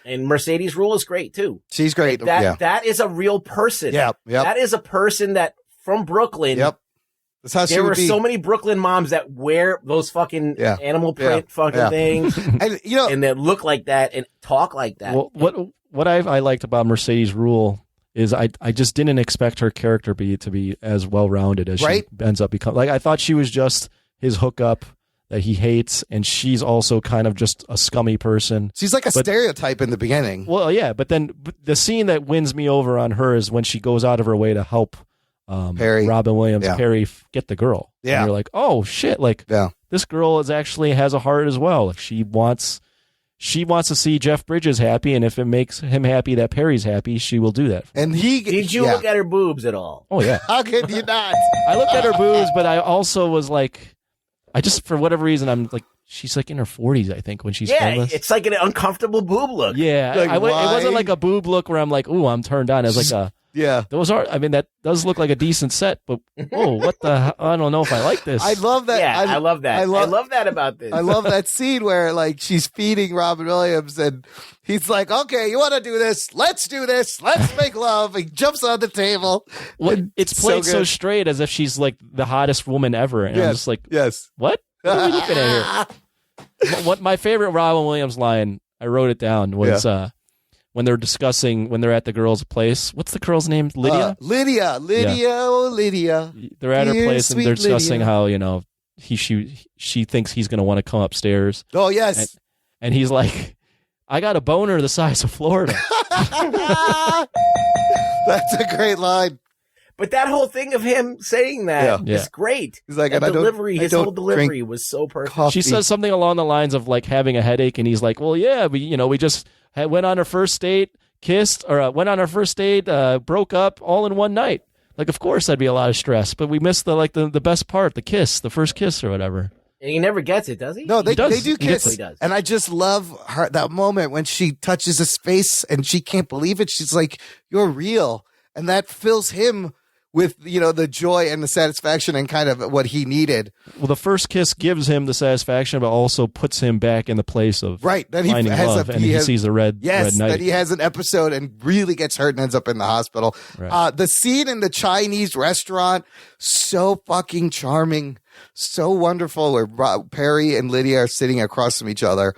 S5: And Mercedes Rule is great too.
S1: She's great.
S5: That is a real person.
S1: Yeah.
S5: That is a person that from Brooklyn.
S1: Yep. That's how
S5: there were so many Brooklyn moms that wear those fucking animal print things, and that look like that and talk like that.
S4: Well, what I liked about Mercedes Rule is I just didn't expect her character to be as well rounded as she ends up becoming. I thought she was just his hookup that he hates, and she's also kind of just a scummy person.
S1: She's like a stereotype in the beginning.
S4: Well, yeah, but then the scene that wins me over on her is when she goes out of her way to help
S1: Perry.
S4: Robin Williams, Perry, get the girl.
S1: Yeah.
S4: And you're like, oh shit, this girl has a heart as well. She wants to see Jeff Bridges happy, and if it makes him happy that Perry's happy, she will do that.
S1: And
S5: did you look at her boobs at all?
S4: Oh yeah.
S1: How could you not?
S4: I looked at her boobs, but I also was like, for whatever reason, I'm like, she's in her 40s, I think, when she's homeless.
S5: It's like an uncomfortable boob look.
S4: Yeah, it wasn't like a boob look where I'm like, ooh, I'm turned on. It was like that does look like a decent set, but what the I don't know if I like this.
S1: I love that.
S5: Yeah, I love that. I love that about this.
S1: I love that scene where she's feeding Robin Williams and he's like, okay, you want to do this? Let's do this. Let's make love. He jumps on the table.
S4: Well, it's played so straight as if she's the hottest woman ever. And I'm just like,
S1: yes.
S4: What are we looking at here? What my favorite Robin Williams line, I wrote it down, was when they're at the girl's place. What's the girl's name? Lydia?
S1: Lydia. Oh, Lydia.
S4: They're at her
S1: Dear,
S4: place and they're discussing
S1: Lydia.
S4: how, she thinks he's going to want to come upstairs.
S1: Oh, yes.
S4: And he's like, I got a boner the size of Florida.
S1: That's a great line.
S5: But that whole thing of him saying that is great.
S1: He's like,
S5: his whole delivery was so perfect.
S1: Coffee.
S4: She says something along the lines of having a headache, and he's like, well, yeah, we just went on our first date, kissed, or went on our first date, broke up all in one night. Of course that'd be a lot of stress, but we missed the best part, the kiss, the first kiss or whatever.
S5: And he never gets it, does he?
S1: No, they do kiss.
S5: He does.
S1: And I just love that moment when she touches his face and she can't believe it. She's like, you're real. And that fills him with, the joy and the satisfaction and kind of what he needed.
S4: Well, the first kiss gives him the satisfaction, but also puts him back in the place of
S1: Then he
S4: finding
S1: has
S4: love, and he sees the red knight.
S1: That he has an episode and really gets hurt and ends up in the hospital.
S4: Right.
S1: The scene in the Chinese restaurant, so fucking charming, so wonderful, where Perry and Lydia are sitting across from each other,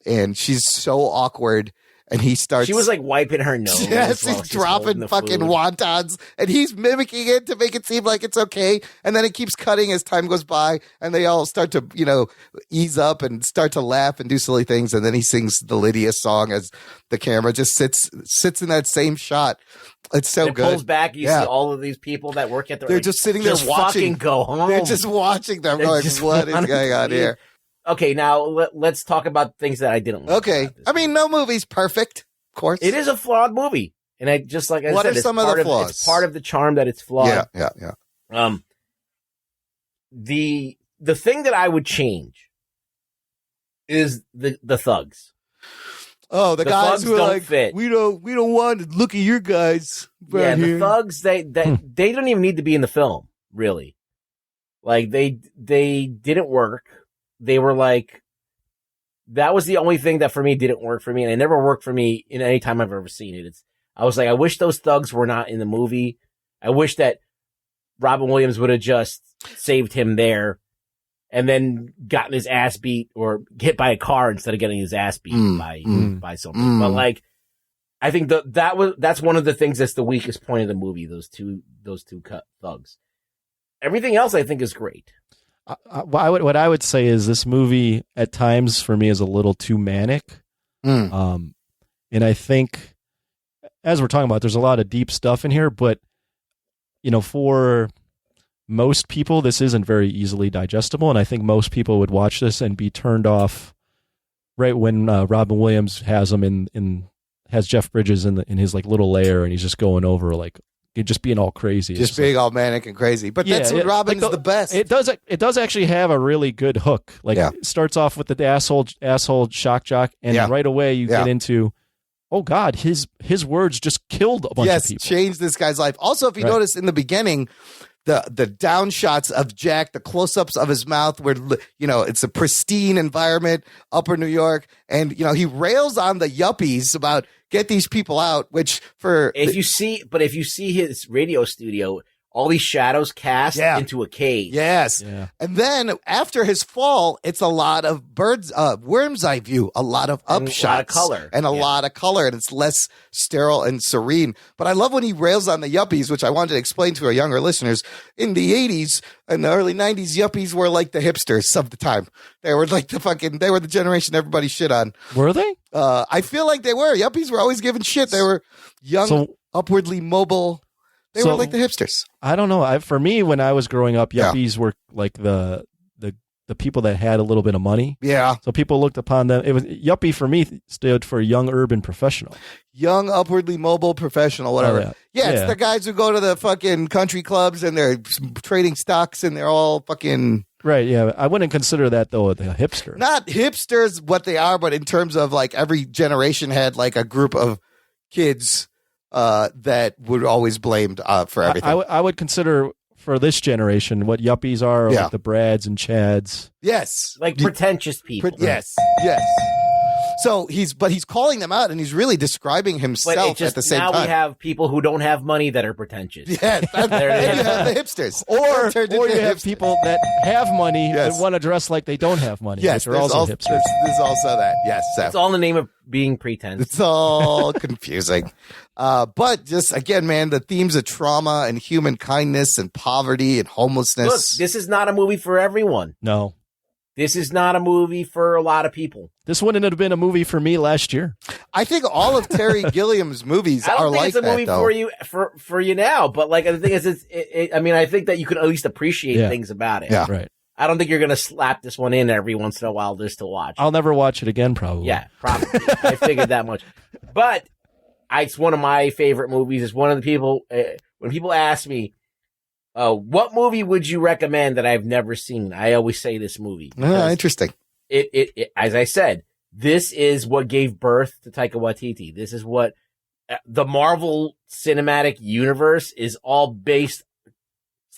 S1: and she's so awkward. And he starts.
S5: She was like wiping her nose.
S1: Yes, he's dropping fucking wontons, and he's mimicking it to make it seem like it's okay. And then it keeps cutting as time goes by, and they all start to, ease up and start to laugh and do silly things. And then he sings the Lydia song as the camera just sits in that same shot. It's so good.
S5: It pulls back. You see all of these people that work at the.
S1: They're just sitting there watching.
S5: Fucking go home.
S1: They're just watching them. Like, what is going on here?
S5: Okay, now let's talk about things that I didn't like.
S1: Okay. I mean, no movie's perfect, of course.
S5: It is a flawed movie. And I just like I
S1: what
S5: said,
S1: are some of the flaws?
S5: It's part of the charm that it's flawed.
S1: Yeah.
S5: The thing that I would change is the thugs.
S1: Oh, the guys who are like,
S5: fit.
S1: we don't want to look at your guys.
S5: Yeah, the thugs, they don't even need to be in the film, really. Like they didn't work. They were like, that was the only thing that for me didn't work for me, and it never worked for me in any time I've ever seen it. I was like, I wish those thugs were not in the movie. I wish that Robin Williams would have just saved him there and then gotten his ass beat or hit by a car instead of getting his ass beat by something. But like, I think that's one of the things that's the weakest point of the movie. Those two thugs. Everything else I think is great.
S4: What I would say is this movie at times for me is a little too manic. And I think, as we're talking about, there's a lot of deep stuff in here, but for most people, this isn't very easily digestible. And I think most people would watch this and be turned off right when Robin Williams has him has Jeff Bridges in his like little lair, and he's just going over like, just being all crazy.
S1: Just being all manic and crazy. But that's what Robin's the best.
S4: It does actually have a really good hook. Like it starts off with the asshole shock jock, and right away you get into, oh God, his words just killed a bunch of people.
S1: Changed this guy's life. Also, if you notice in the beginning, the down shots of Jack, the close-ups of his mouth where, it's a pristine environment, upper New York. And, he rails on the yuppies about get these people out, which
S5: if you see his radio studio, all these shadows cast into a cage.
S1: Yes. Yeah. And then after his fall, it's a lot of worm's eye view, a lot of upshots. And a lot of color. And it's less sterile and serene. But I love when he rails on the yuppies, which I wanted to explain to our younger listeners. In the 80s and the early 90s, yuppies were like the hipsters of the time. They were like they were the generation everybody shit on.
S4: Were they?
S1: I feel like they were. Yuppies were always giving shit. They were young, upwardly mobile. They were like the hipsters.
S4: I don't know. For me, when I was growing up, yuppies were like the people that had a little bit of money.
S1: Yeah.
S4: So people looked upon them. It was yuppie for me stood for young urban professional.
S1: Young, upwardly mobile professional, whatever.
S4: Oh,
S1: it's the guys who go to the fucking country clubs and they're trading stocks and they're all fucking...
S4: Right, yeah. I wouldn't consider that, though, a hipster.
S1: Not hipsters, what they are, but in terms of like every generation had like a group of kids that were always blamed for everything.
S4: I would consider for this generation what yuppies are like the Brads and Chads.
S1: Yes.
S5: Like pretentious people.
S1: Yes. So he's calling them out and he's really describing himself at the same time.
S5: Now we have people who don't have money that are pretentious.
S1: Yeah, and you have the hipsters.
S4: Or you have people that have money and want to dress like they don't have money.
S1: Yes,
S4: which are also hipsters.
S1: There's also that. Yes.
S5: It's all in the name of being pretense.
S1: It's all confusing. But just, again, man, the themes of trauma and human kindness and poverty and homelessness.
S5: Look, this is not a movie for everyone.
S4: No.
S5: This is not a movie for a lot of people.
S4: This wouldn't have been a movie for me last year.
S1: I think all of Terry Gilliam's movies are like that. I don't think
S5: it's a movie for you now, but like the thing is, I think that you can at least appreciate things about it.
S1: Yeah,
S4: right.
S5: I don't think you're gonna slap this one in every once in a while just to watch.
S4: I'll never watch it again, probably.
S5: Yeah, probably. I figured that much. But it's one of my favorite movies. It's one of the people when people ask me, what movie would you recommend that I've never seen? I always say this movie.
S1: Interesting.
S5: It as I said, this is what gave birth to Taika Waititi. This is what the Marvel Cinematic Universe is all based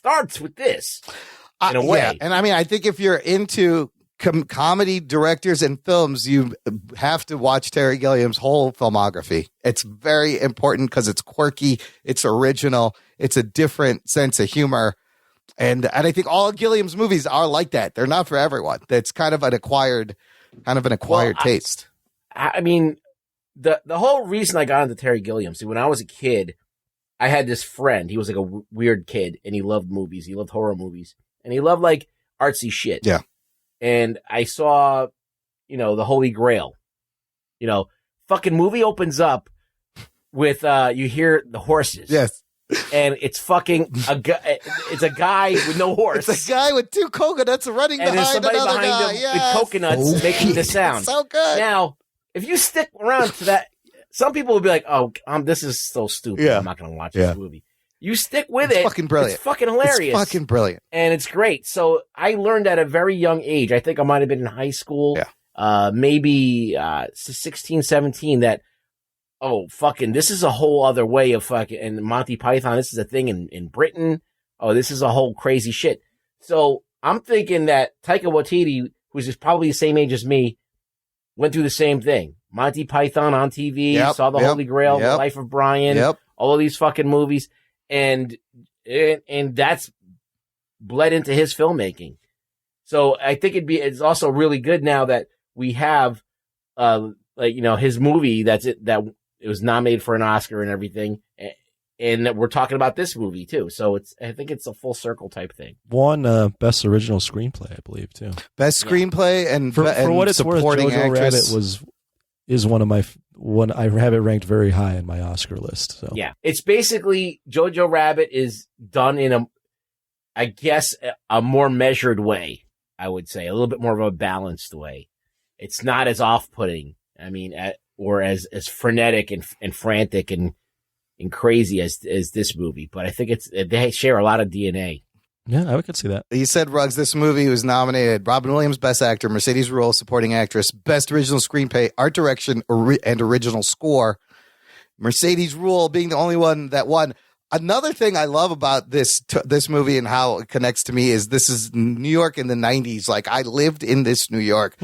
S5: starts with this in a way.
S1: Yeah. And I mean, I think if you're into comedy directors and films, you have to watch Terry Gilliam's whole filmography. It's very important because it's quirky, it's original, it's a different sense of humor. And I think all of Gilliam's movies are like that. They're not for everyone. That's kind of an acquired taste.
S5: I mean, the whole reason I got into Terry Gilliam, see, when I was a kid, I had this friend. He was like a weird kid, and he loved movies. He loved horror movies, and he loved like artsy shit.
S1: Yeah.
S5: And I saw, the Holy Grail. Fucking movie opens up with you hear the horses.
S1: Yes.
S5: And it's fucking it's a guy with no horse.
S1: It's a guy with 2 coconuts running
S5: and
S1: behind
S5: somebody
S1: another
S5: behind
S1: guy.
S5: him with coconuts making the sound.
S1: So good.
S5: Now, if you stick around to that, some people will be like, "Oh, this is so stupid.
S1: Yeah.
S5: I'm not going to watch this movie." You stick with it.
S1: Fucking brilliant.
S5: It's fucking hilarious.
S1: It's fucking brilliant.
S5: And it's great. So I learned at a very young age. I think I might have been in high school.
S1: Yeah.
S5: Maybe 16, 17 that, fucking, this is a whole other way of fucking, and Monty Python, this is a thing in Britain. Oh, this is a whole crazy shit. So I'm thinking that Taika Waititi, who's just probably the same age as me, went through the same thing. Monty Python on TV, saw the Holy Grail, The Life of Brian, all of these fucking movies. And that's bled into his filmmaking. So I think it's also really good now that we have, his movie that it was nominated for an Oscar and everything. And that we're talking about this movie too. So I think it's a full circle type thing.
S4: Won Best Original Screenplay, I believe, too.
S1: Best Screenplay and
S4: for what it's worth, Jojo
S1: actress.
S4: Rabbit is one of my I have it ranked very high in my Oscar list. So
S5: yeah, it's basically Jojo Rabbit is done in a more measured way. I would say a little bit more of a balanced way. It's not as off-putting. I mean, or as frenetic and frantic and crazy as this movie. But I think they share a lot of DNA.
S4: Yeah, I could see that.
S1: He said, Ruggs, this movie was nominated Robin Williams, Best Actor, Mercedes Ruehl, Supporting Actress, Best Original Screenplay, Art Direction, and Original Score. Mercedes Ruehl being the only one that won. Another thing I love about this movie and how it connects to me is this is New York in the 90s. Like, I lived in this New York.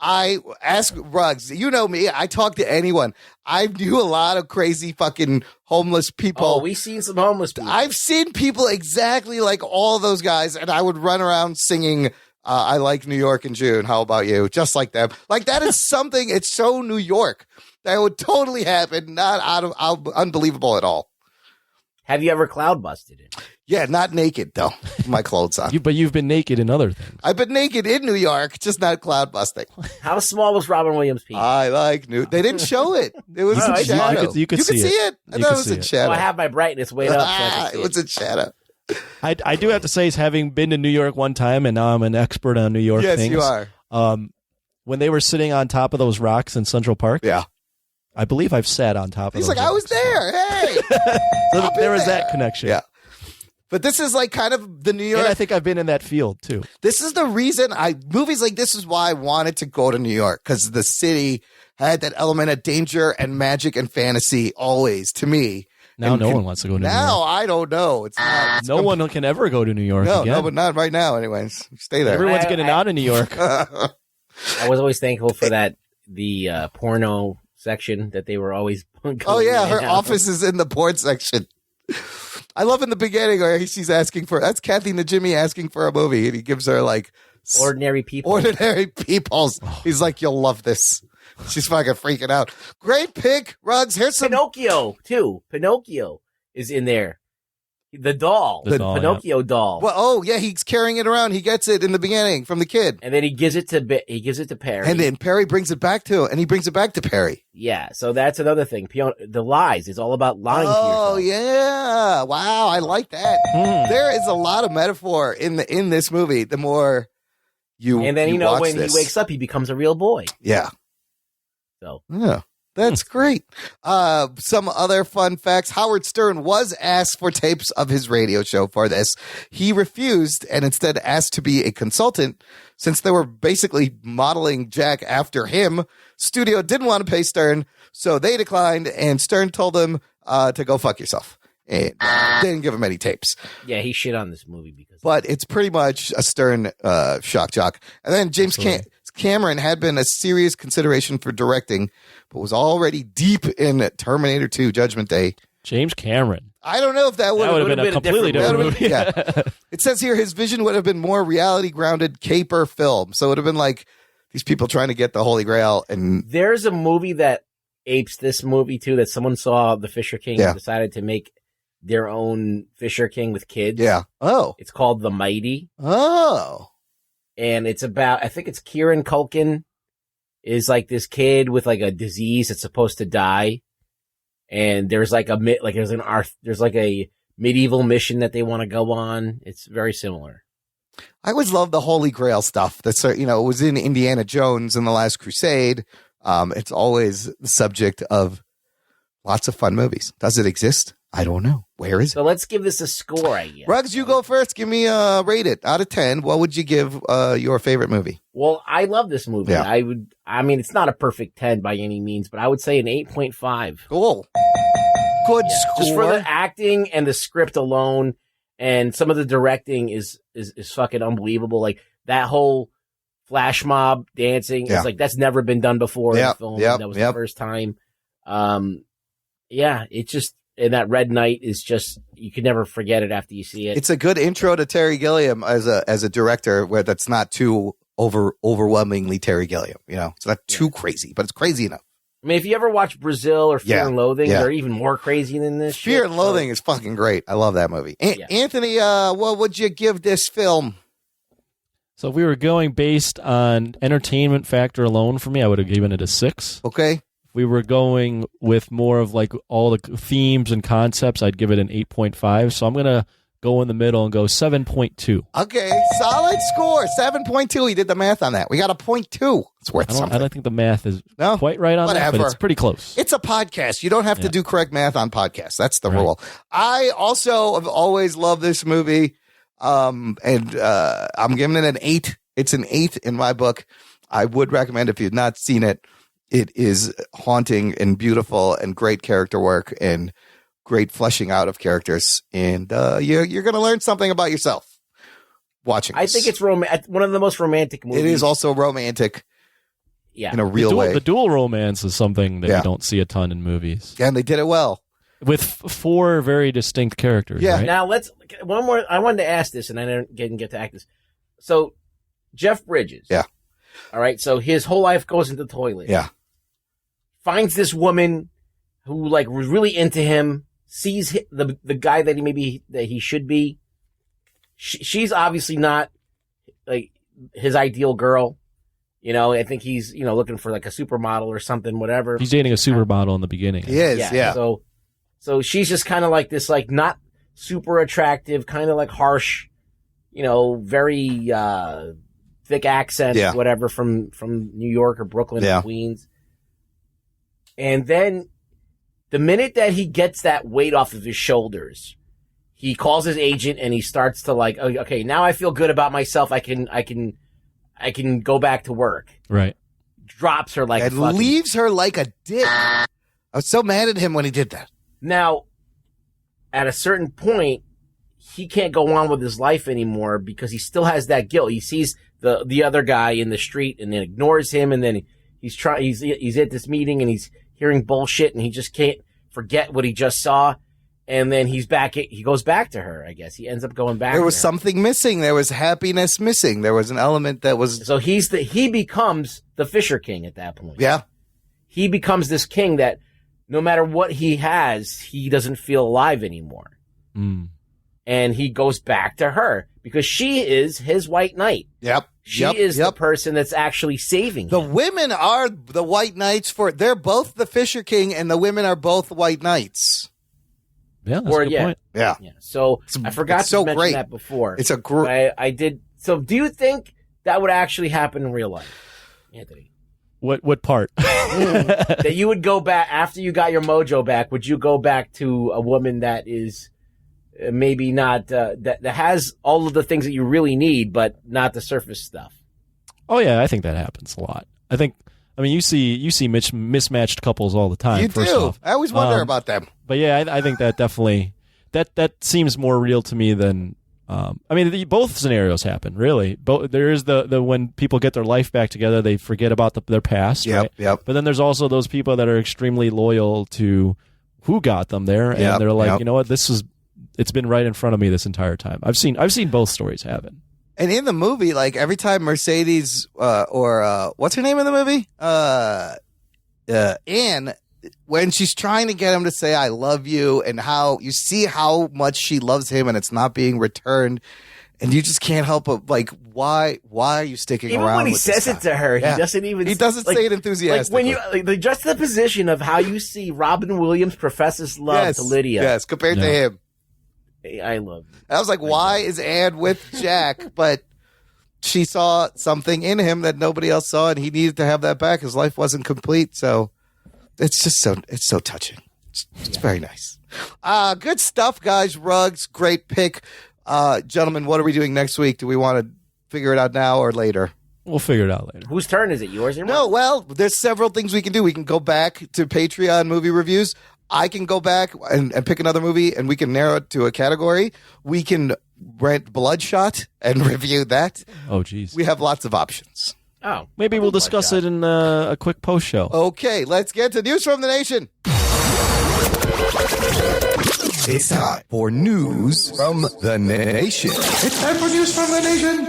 S1: I ask Ruggs, you know me, I talk to anyone. I knew a lot of crazy fucking homeless people.
S5: Oh, we've seen some homeless people.
S1: I've seen people exactly like all those guys, and I would run around singing, I like New York in June. How about you? Just like them. Like, that is something, it's so New York. That would totally happen. Not unbelievable at all.
S5: Have you ever cloud busted it?
S1: Yeah, not naked, though. My clothes on.
S4: But you've been naked in other things.
S1: I've been naked in New York, just not cloud busting.
S5: How small was Robin Williams' penis?
S1: I like New. They didn't show it. It was in shadow.
S4: You could see it.
S1: I thought it was in shadow.
S5: I have my brightness way up.
S1: It was in shadow.
S4: I do have to say, having been to New York one time, and now I'm an expert on New York things.
S1: Yes, you are.
S4: When they were sitting on top of those rocks in Central Park.
S1: Yeah.
S4: I believe I've sat on top of
S1: He's
S4: those
S1: like, I was there. Hey.
S4: So there was that connection.
S1: Yeah. But this is like kind of the New York.
S4: And I think I've been in that field too.
S1: This is the reason movies like this is why I wanted to go to New York, because the city had that element of danger and magic and fantasy always to me.
S4: Now no one wants to go to New York.
S1: Now I don't know. It's not.
S4: No one can ever go to New York again.
S1: No, but not right now. Anyways, stay there.
S4: Everyone's getting out of New York.
S5: I was always thankful for the porno section that they were always going.
S1: Oh yeah, her office is in the porn section. I love in the beginning where she's asking for, that's Kathy Najimy asking for a movie, and he gives her like
S5: Ordinary People.
S1: Ordinary Peoples. He's like, you'll love this. She's fucking freaking out. Great pick, Ruggs. Here's some
S5: Pinocchio too. Pinocchio is in there. The doll, the Pinocchio doll.
S1: Well, oh yeah, he's carrying it around. He gets it in the beginning from the kid,
S5: and then he gives it to Perry,
S1: and then Perry brings it back to him, and he brings it back to Perry.
S5: Yeah, so that's another thing. The lies is all about lying to yourself.
S1: Oh yeah, wow, I like that. There is a lot of metaphor in this movie. The more you
S5: and then
S1: you
S5: know
S1: watch
S5: when
S1: this.
S5: he wakes up, he becomes a real boy.
S1: Yeah.
S5: So
S1: yeah. That's great. Some other fun facts. Howard Stern was asked for tapes of his radio show for this. He refused and instead asked to be a consultant since they were basically modeling Jack after him. Studio didn't want to pay Stern, so they declined, and Stern told him to go fuck yourself. And they didn't give him any tapes.
S5: Yeah, he shit on this movie because.
S1: But it's pretty much a stern shock jock. And then James Cameron had been a serious consideration for directing, but was already deep in Terminator 2 Judgment Day.
S4: James Cameron.
S1: I don't know if that would have
S4: been a completely different movie.
S1: Yeah. It says here his vision would have been more reality-grounded caper film. So it would have been like these people trying to get the Holy Grail. And
S5: there's a movie that apes this movie, too, that someone saw The Fisher King and decided to make their own Fisher King with kids.
S1: Yeah. Oh.
S5: It's called The Mighty.
S1: Oh. And
S5: it's about, I think it's Kieran Culkin is like this kid with like a disease that's supposed to die. And there's like there's like a medieval mission that they want to go on. It's very similar.
S1: I always love the Holy Grail stuff. That's, it was in Indiana Jones and The Last Crusade. It's always the subject of lots of fun movies. Does it exist? I don't know. Where is it?
S5: So let's give this a score, I guess.
S1: Ruggs, you go first. Give me a rate it out of 10. What would you give your favorite movie?
S5: Well, I love this movie.
S1: Yeah.
S5: I mean, it's not a perfect 10 by any means, but I would say an 8.5.
S1: Cool. Good score.
S5: Just for the acting and the script alone, and some of the directing is fucking unbelievable. Like that whole flash mob dancing, it's like that's never been done before in film. That was the first time. It's just. And that Red Knight is just, you can never forget it after you see it.
S1: It's a good intro to Terry Gilliam as a director where that's not too overwhelmingly Terry Gilliam. It's not too crazy, but it's crazy enough.
S5: I mean, if you ever watch Brazil or Fear and Loathing, they're even more crazy than this.
S1: Fear and Loathing is fucking great. I love that movie. Anthony, what would you give this film?
S4: So if we were going based on entertainment factor alone for me, I would have given it a 6.
S1: Okay.
S4: If we were going with more of like all the themes and concepts, I'd give it an 8.5. So I'm going to go in the middle and go 7.2.
S1: Okay, solid score, 7.2. He did the math on that. We got a 0.2. It's worth something.
S4: I don't think the math is quite right on that, but it's pretty close.
S1: It's a podcast. You don't have to do correct math on podcasts. That's the rule. I also have always loved this movie, and I'm giving it an 8. It's an 8 in my book. I would recommend if you've not seen it. It is haunting and beautiful and great character work and great fleshing out of characters. And you're going to learn something about yourself watching this.
S5: I think it's one of the most romantic movies.
S1: It is also romantic in a real way.
S4: The dual romance is something that you don't see a ton in movies.
S1: Yeah, and they did it well.
S4: With 4 very distinct characters.
S1: Yeah.
S4: Right?
S5: Now, one more. I wanted to ask this, and I didn't get to ask this. So, Jeff Bridges.
S1: Yeah.
S5: All right, so his whole life goes into the toilet.
S1: Yeah.
S5: Finds this woman who was really into him, sees the guy that he should be. She's obviously not like his ideal girl. I think he's looking for like a supermodel or something, whatever.
S4: He's dating a supermodel in the beginning.
S1: He is, yeah.
S5: So she's just kind of like this, like not super attractive, kind of like harsh, very thick accent, whatever from New York or Brooklyn or Queens. And then the minute that he gets that weight off of his shoulders, he calls his agent and he starts to like, okay, now I feel good about myself. I can go back to work.
S4: Right.
S5: Drops her like
S1: and leaves her like a dick. I was so mad at him when he did that.
S5: Now, at a certain point, he can't go on with his life anymore because he still has that guilt. He sees the other guy in the street and then ignores him, and then he's at this meeting and he's hearing bullshit and he just can't forget what he just saw. And then he goes back to her, I guess. He ends up going back.
S1: There was something missing. There was happiness missing. There was an element that was.
S5: So he becomes the Fisher King at that point.
S1: Yeah.
S5: He becomes this king that no matter what he has, he doesn't feel alive anymore.
S4: Mm.
S5: And he goes back to her because she is his white knight.
S1: Yep.
S5: She is the person that's actually saving him.
S1: The women are the white knights they're both the Fisher King and the women are both white knights.
S4: Yeah, that's a good point.
S1: Yeah.
S5: So I forgot to mention that before.
S1: It's a great.
S5: I did. So do you think that would actually happen in real life, Anthony?
S4: What part?
S5: That you would go back after you got your mojo back? Would you go back to a woman that is maybe not that has all of the things that you really need, but not the surface stuff?
S4: Oh yeah, I think that happens a lot. I mean, you see mismatched couples all the time.
S1: You do. I always wonder about them.
S4: But yeah, I think that definitely that seems more real to me than. I mean, both scenarios happen, really. There is the when people get their life back together, they forget about their past, right?
S1: Yep.
S4: But then there's also those people that are extremely loyal to who got them there, and they're like, you know what, it's been right in front of me this entire time. I've seen both stories happen.
S1: And in the movie, like every time Mercedes or what's her name in the movie, Anne, when she's trying to get him to say "I love you," and how you see how much she loves him, and it's not being returned, and you just can't help but like, why are you sticking
S5: even
S1: around?
S5: when he
S1: with
S5: says
S1: this
S5: it to her,
S1: Yeah.
S5: he doesn't
S1: say it enthusiastically.
S5: Like when you just the position of how you see Robin Williams professes love to Lydia.
S1: Yes, compared to him.
S5: I love you.
S1: I was like, why is Anne with Jack? But she saw something in him that nobody else saw, and he needed to have that back. His life wasn't complete, so it's just so touching. It's very nice. Good stuff, guys. Rugs, great pick. Gentlemen, what are we doing next week? Do we want to figure it out now or later?
S4: We'll figure it out later.
S5: Whose turn is it? Yours?
S1: No, well, there's several things we can do. We can go back to Patreon movie reviews. I can go back and pick another movie, and we can narrow it to a category. We can rent Bloodshot and review that.
S4: Oh, geez.
S1: We have lots of options.
S5: Oh,
S4: maybe we'll discuss it in a quick post show.
S1: Okay, let's get to News from the Nation.
S14: It's time for News from the Nation.
S1: It's time for News from the Nation.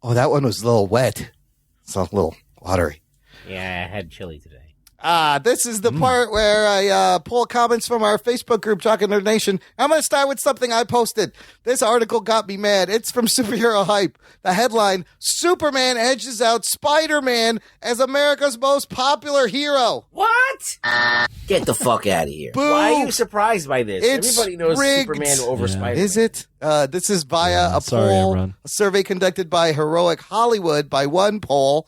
S1: Oh, that one was a little wet. It's a little watery.
S5: Yeah, I had chili today.
S1: This is the part where I pull comments from our Facebook group, Talking Nerd Nation. I'm going to start with something I posted. This article got me mad. It's from Superhero Hype. The headline, Superman edges out Spider-Man as America's most popular hero.
S5: What? Get the fuck out of here.
S1: Boo.
S5: Why are you surprised by this?
S1: It's
S5: Everybody knows
S1: rigged.
S5: Superman over Spider-Man.
S1: Is it? This is via a survey conducted by Heroic Hollywood by one poll.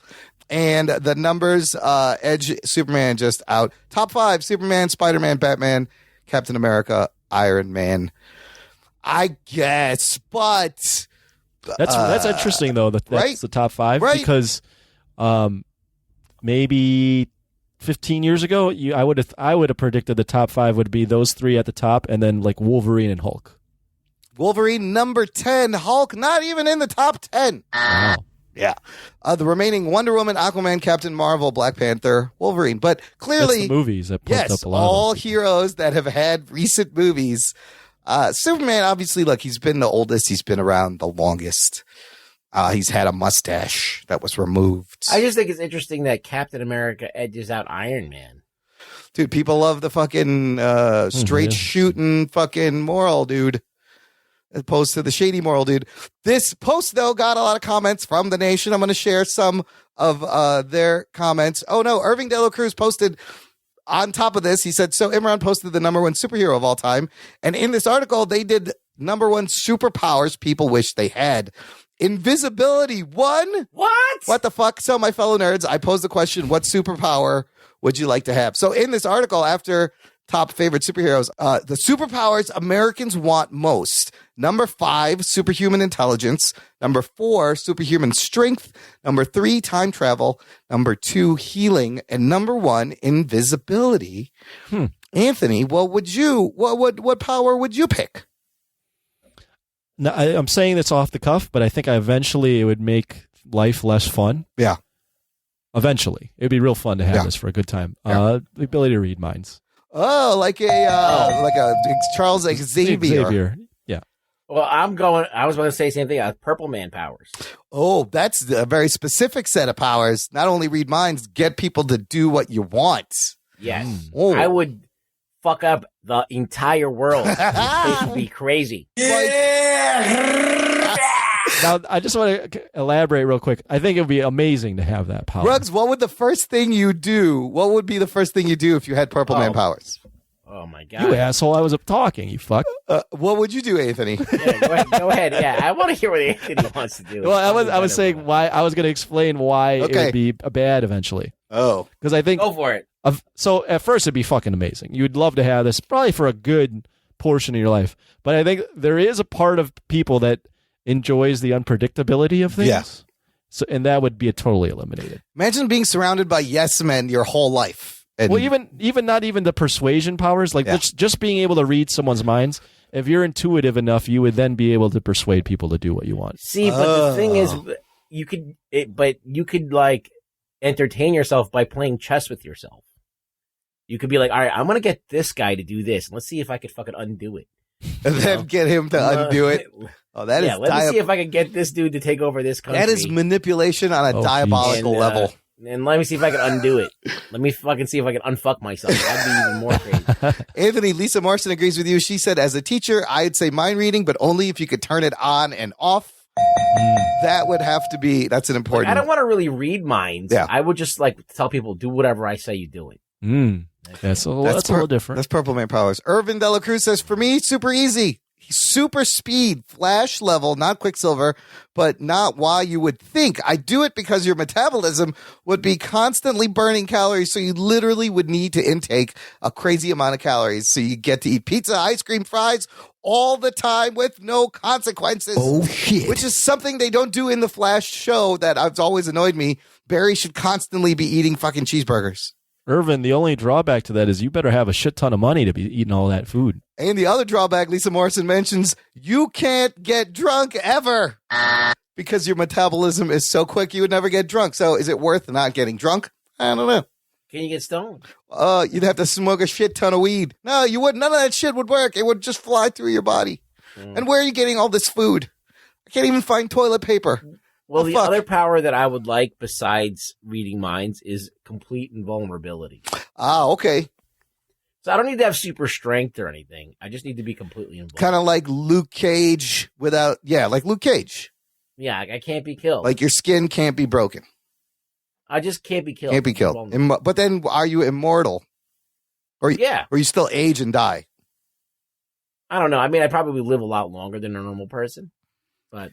S1: And the numbers edge Superman just out. Top 5, Superman, Spider-Man, Batman, Captain America, Iron Man. I guess, but...
S4: That's interesting, though, that's
S1: right?
S4: the top 5.
S1: Right.
S4: Because maybe 15 years ago, I would have predicted the top 5 would be those 3 at the top, and then like Wolverine and Hulk.
S1: Wolverine, number 10. Hulk, not even in the top 10.
S4: Wow.
S1: Yeah. The remaining Wonder Woman, Aquaman, Captain Marvel, Black Panther, Wolverine. But clearly...
S4: That's the movies that pumped up a lot
S1: all
S4: of them.
S1: heroes that have had recent movies. Superman, obviously, look, he's been the oldest. He's been around the longest. He's had a mustache that was removed.
S5: I just think it's interesting that Captain America edges out Iron Man.
S1: Dude, people love the fucking straight shooting fucking moral dude. As opposed to the shady moral dude. This post, though, got a lot of comments from the nation. I'm going to share some of their comments. Oh, no. Irving De La Cruz posted on top of this. He said, so Imran posted the number 1 superhero of all time. And in this article, they did number 1 superpowers people wish they had. Invisibility, 1. What the fuck? So, my fellow nerds, I posed the question, what superpower would you like to have? So, in this article, after top favorite superheroes, the superpowers Americans want most. Number 5, superhuman intelligence. Number 4, superhuman strength. Number 3, time travel. Number 2, healing. And number 1, invisibility. Anthony, what power would you pick?
S4: No, I'm saying this off the cuff, but I think eventually it would make life less fun.
S1: Yeah.
S4: Eventually. It would be real fun to have this for a good time. The ability to read minds.
S1: Oh, like a Charles Xavier.
S4: Yeah.
S5: Well, I was going to say the same thing. Purple Man powers.
S1: Oh, that's a very specific set of powers. Not only read minds, get people to do what you want.
S5: Yes.
S1: Oh.
S5: I would fuck up the entire world. It would be crazy.
S4: Now, I just want to elaborate real quick. I think it would be amazing to have that power.
S1: Ruggs, what would the first thing you do? What would be the first thing you do if you had Purple Man powers?
S5: Oh, my God.
S4: You asshole. I was up talking, you fuck.
S1: What would you do, Anthony?
S5: Yeah, go ahead. Yeah, I want to hear what Anthony wants to do.
S4: Well, I was saying why. I was going to explain why it would be bad eventually.
S1: Oh.
S4: Because I think...
S5: Go for it.
S4: So at first it'd be fucking amazing. You'd love to have this probably for a good portion of your life. But I think there is a part of people that enjoys the unpredictability of things.
S1: Yeah.
S4: So, and that would be totally eliminated.
S1: Imagine being surrounded by yes men your whole life. And
S4: Well, even not even the persuasion powers, like just being able to read someone's minds. If you're intuitive enough, you would then be able to persuade people to do what you want.
S5: See, but the thing is, you could like entertain yourself by playing chess with yourself. You could be like, all right, I'm going to get this guy to do this. And let's see if I could fucking undo it.
S1: And then get him to undo it. Oh, that is
S5: let me see if I can get this dude to take over this country.
S1: That is manipulation on a diabolical level.
S5: And let me see if I can undo it. Let me fucking see if I can unfuck myself. That'd be even more crazy.
S1: Anthony, Lisa Morrison agrees with you. She said, as a teacher, I'd say mind reading, but only if you could turn it on and off. That would have to be, that's an important.
S5: Like, I don't want to really read minds.
S1: Yeah.
S5: I would just like tell people, do whatever I say you do it.
S4: That's a little different.
S1: That's Purple Man powers. Irvin Dela Cruz says, for me, super easy. Super speed, flash level, not Quicksilver, but not why you would think. I do it because your metabolism would be constantly burning calories, so you literally would need to intake a crazy amount of calories. So you get to eat pizza, ice cream, fries all the time with no consequences.
S14: Oh, shit.
S1: Which is something they don't do in the Flash show that has always annoyed me. Barry should constantly be eating fucking cheeseburgers.
S4: Irvin, the only drawback to that is you better have a shit ton of money to be eating all that food.
S1: And the other drawback Lisa Morrison mentions, you can't get drunk ever because your metabolism is so quick you would never get drunk. So is it worth not getting drunk? I don't know.
S5: Can you get stoned?
S1: You'd have to smoke a shit ton of weed. No, you wouldn't. None of that shit would work. It would just fly through your body. And where are you getting all this food? I can't even find toilet paper.
S5: Well, the other power that I would like besides reading minds is complete invulnerability.
S1: Ah, okay.
S5: So I don't need to have super strength or anything. I just need to be completely invulnerable.
S1: Kind of like Luke Cage like Luke Cage.
S5: Yeah, I can't be killed.
S1: Like your skin can't be broken.
S5: I just can't be killed.
S1: Can't be killed. But then are you immortal? Or you still age and die?
S5: I don't know. I mean, I probably live a lot longer than a normal person. But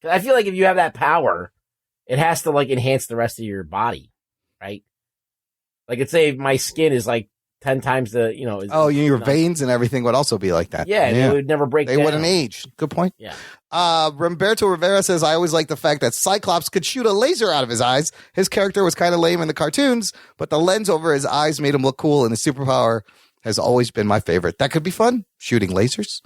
S5: I feel like if you have that power, it has to like enhance the rest of your body, right? Like, let's say my skin is like 10 times the, your
S1: veins and everything would also be like that.
S5: Yeah, they would never break down.
S1: They wouldn't age. Good point.
S5: Yeah.
S1: Roberto Rivera says, I always like the fact that Cyclops could shoot a laser out of his eyes. His character was kind of lame in the cartoons, but the lens over his eyes made him look cool, and his superpower has always been my favorite. That could be fun, shooting lasers.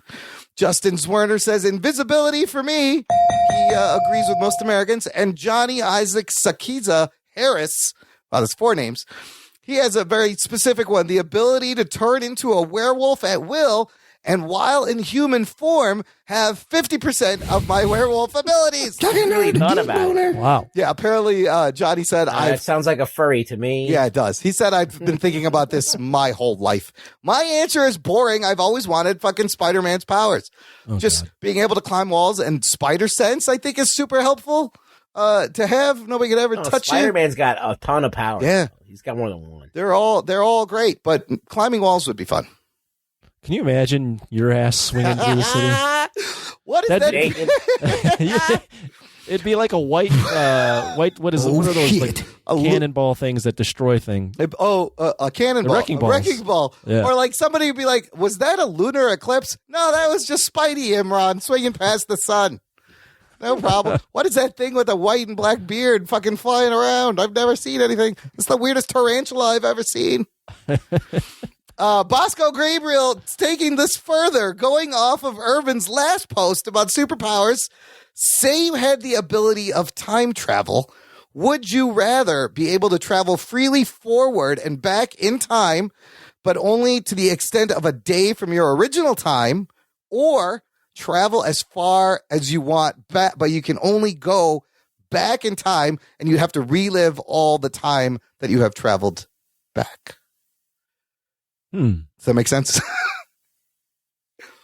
S1: Justin Zwerner says, invisibility for me. He agrees with most Americans. And Johnny Isaac Sakiza Harris, wow, that's 4 names. He has a very specific one, the ability to turn into a werewolf at will, and while in human form, have 50% of my werewolf abilities.
S5: Really thought about it.
S4: Wow.
S1: Yeah, apparently Johnny said...
S5: That sounds like a furry to me.
S1: Yeah, it does. He said, I've been thinking about this my whole life. My answer is boring. I've always wanted fucking Spider-Man's powers. Just being able to climb walls and spider sense, I think, is super helpful to have. Nobody could ever touch you.
S5: Spider-Man's got a ton of power.
S1: Yeah.
S5: He's got more than one.
S1: They're all great, but climbing walls would be fun.
S4: Can you imagine your ass swinging through the city?
S1: What is that?
S4: It'd be like a white, what is it? What are those like cannonball things that destroy things?
S1: A cannonball.
S4: The wrecking
S1: a wrecking ball.
S4: Yeah.
S1: Or like somebody would be like, was that a lunar eclipse? No, that was just Spidey Imran swinging past the sun. No problem. What is that thing with a white and black beard fucking flying around? I've never seen anything. It's the weirdest tarantula I've ever seen. Bosco Gabriel taking this further, going off of Irvin's last post about superpowers. Say you had the ability of time travel. Would you rather be able to travel freely forward and back in time, but only to the extent of a day from your original time, or travel as far as you want back, but you can only go back in time and you have to relive all the time that you have traveled back? Does that make sense?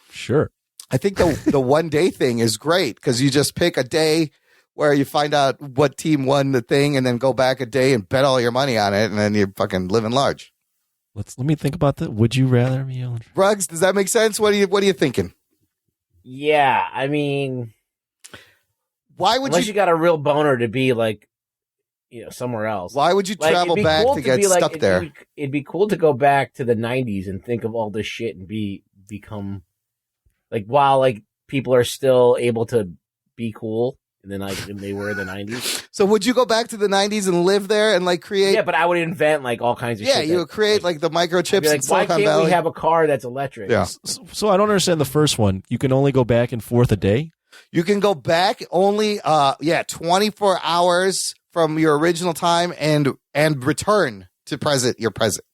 S4: Sure.
S1: I think the 1 day thing is great because you just pick a day where you find out what team won the thing and then go back a day and bet all your money on it, and then you're fucking living large.
S4: Let me think about that. Would you rather be able to...
S1: Ruggs, does that make sense? What are you thinking?
S5: Yeah, I mean,
S1: why would
S5: unless you got a real boner to be like, somewhere else.
S1: Why would you travel back to get stuck there?
S5: It'd be cool to go back to the 90s and think of all this shit and be become like while like people are still able to be cool and then like they were in the 90s.
S1: So would you go back to the 90s and live there and like create?
S5: Yeah, but I would invent like all kinds of shit.
S1: Yeah, you would create like the microchips
S5: like,
S1: in Silicon
S5: why can't
S1: Valley.
S5: we have a car that's electric?
S1: Yeah.
S4: So I don't understand the first one. You can only go back and forth a day?
S1: You can go back only 24 hours from your original time and return to your present.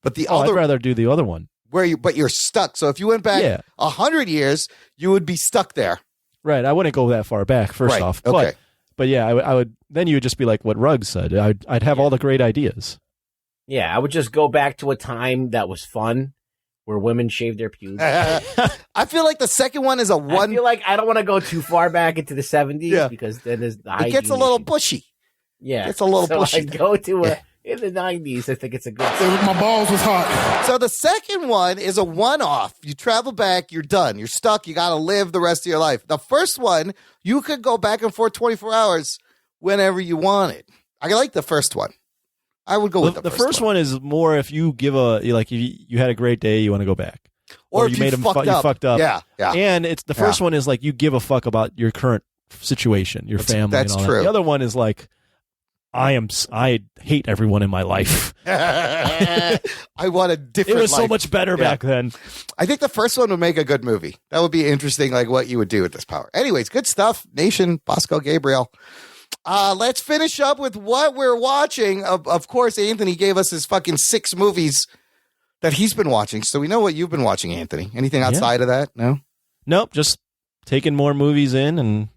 S1: But the
S4: I'd rather do the other one.
S1: But you're stuck. So if you went back 100 years, you would be stuck there.
S4: Right. I wouldn't go that far back, first off.
S1: Okay.
S4: But yeah, I would. Then you would just be like what Rugg said. I'd have all the great ideas.
S5: Yeah, I would just go back to a time that was fun, where women shaved their pubes.
S1: I feel like the second one is a one.
S5: I feel like I don't want to go too far back into the 70s because then there's the
S1: it gets a little bushy.
S5: Yeah,
S1: it's a little
S5: so
S1: bushy.
S5: I go to in the 90s. I think it's a good.
S19: My balls was hot.
S1: So the second one is a one-off. You travel back, you're done. You're stuck. You got to live the rest of your life. The first one, you could go back and forth 24 hours whenever you wanted. I like the first one. I would go with
S4: the first one. Is more if you give if you had a great day, you want to go back,
S1: or if you fucked up. Yeah.
S4: And it's the first one is like you give a fuck about your current situation, your family.
S1: That's
S4: and all
S1: true.
S4: That. The other one is like I hate everyone in my life.
S1: I want a different.
S4: It was
S1: life.
S4: so much better back then.
S1: I think the first one would make a good movie. That would be interesting, like what you would do with this power. Anyways, good stuff, Nation, Bosco, Gabriel. Let's finish up with what we're watching. Of course, Anthony gave us his fucking 6 movies that he's been watching. So we know what you've been watching, Anthony. Anything outside of that? No?
S4: Nope. Just taking more movies in and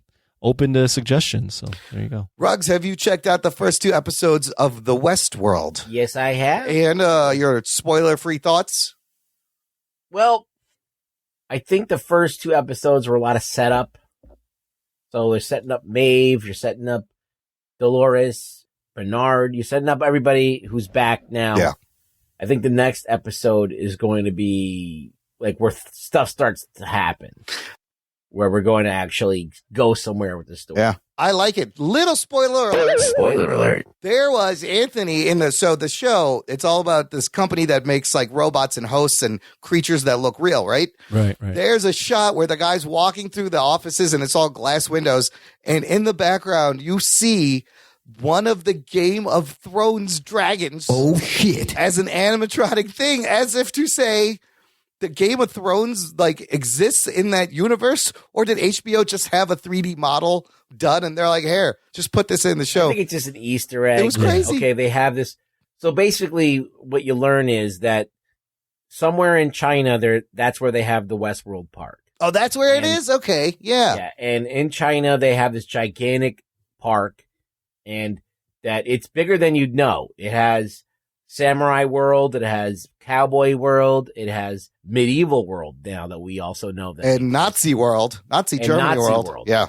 S4: open to suggestions. So there you go.
S1: Ruggs, have you checked out the first 2 episodes of The Westworld?
S5: Yes, I have.
S1: And your spoiler-free thoughts?
S5: Well, I think the first 2 episodes were a lot of setup. So they're setting up Maeve, you're setting up Dolores, Bernard, you're setting up everybody who's back now.
S1: Yeah.
S5: I think the next episode is going to be like where stuff starts to happen, where we're going to actually go somewhere with the story.
S1: Yeah, I like it. Little spoiler alert.
S5: Spoiler alert.
S1: There was Anthony in the show. It's all about this company that makes like robots and hosts and creatures that look real, right?
S4: Right.
S1: There's a shot where the guy's walking through the offices and it's all glass windows. And in the background, you see one of the Game of Thrones dragons.
S14: Oh, shit.
S1: As an animatronic thing, as if to say, the Game of Thrones like exists in that universe, or did HBO just have a 3D model done and they're like, here, just put this in the show?
S5: I think it's just an Easter egg.
S1: It was crazy.
S5: Okay, they have this. So basically, what you learn is that somewhere in China, that's where they have the Westworld Park.
S1: Oh, that's where it is? Okay, yeah.
S5: And in China, they have this gigantic park, and that it's bigger than you'd know. It has Samurai World, it has Cowboy World, it has Medieval World now that we also know that.
S1: And Nazi World, Germany World. Yeah.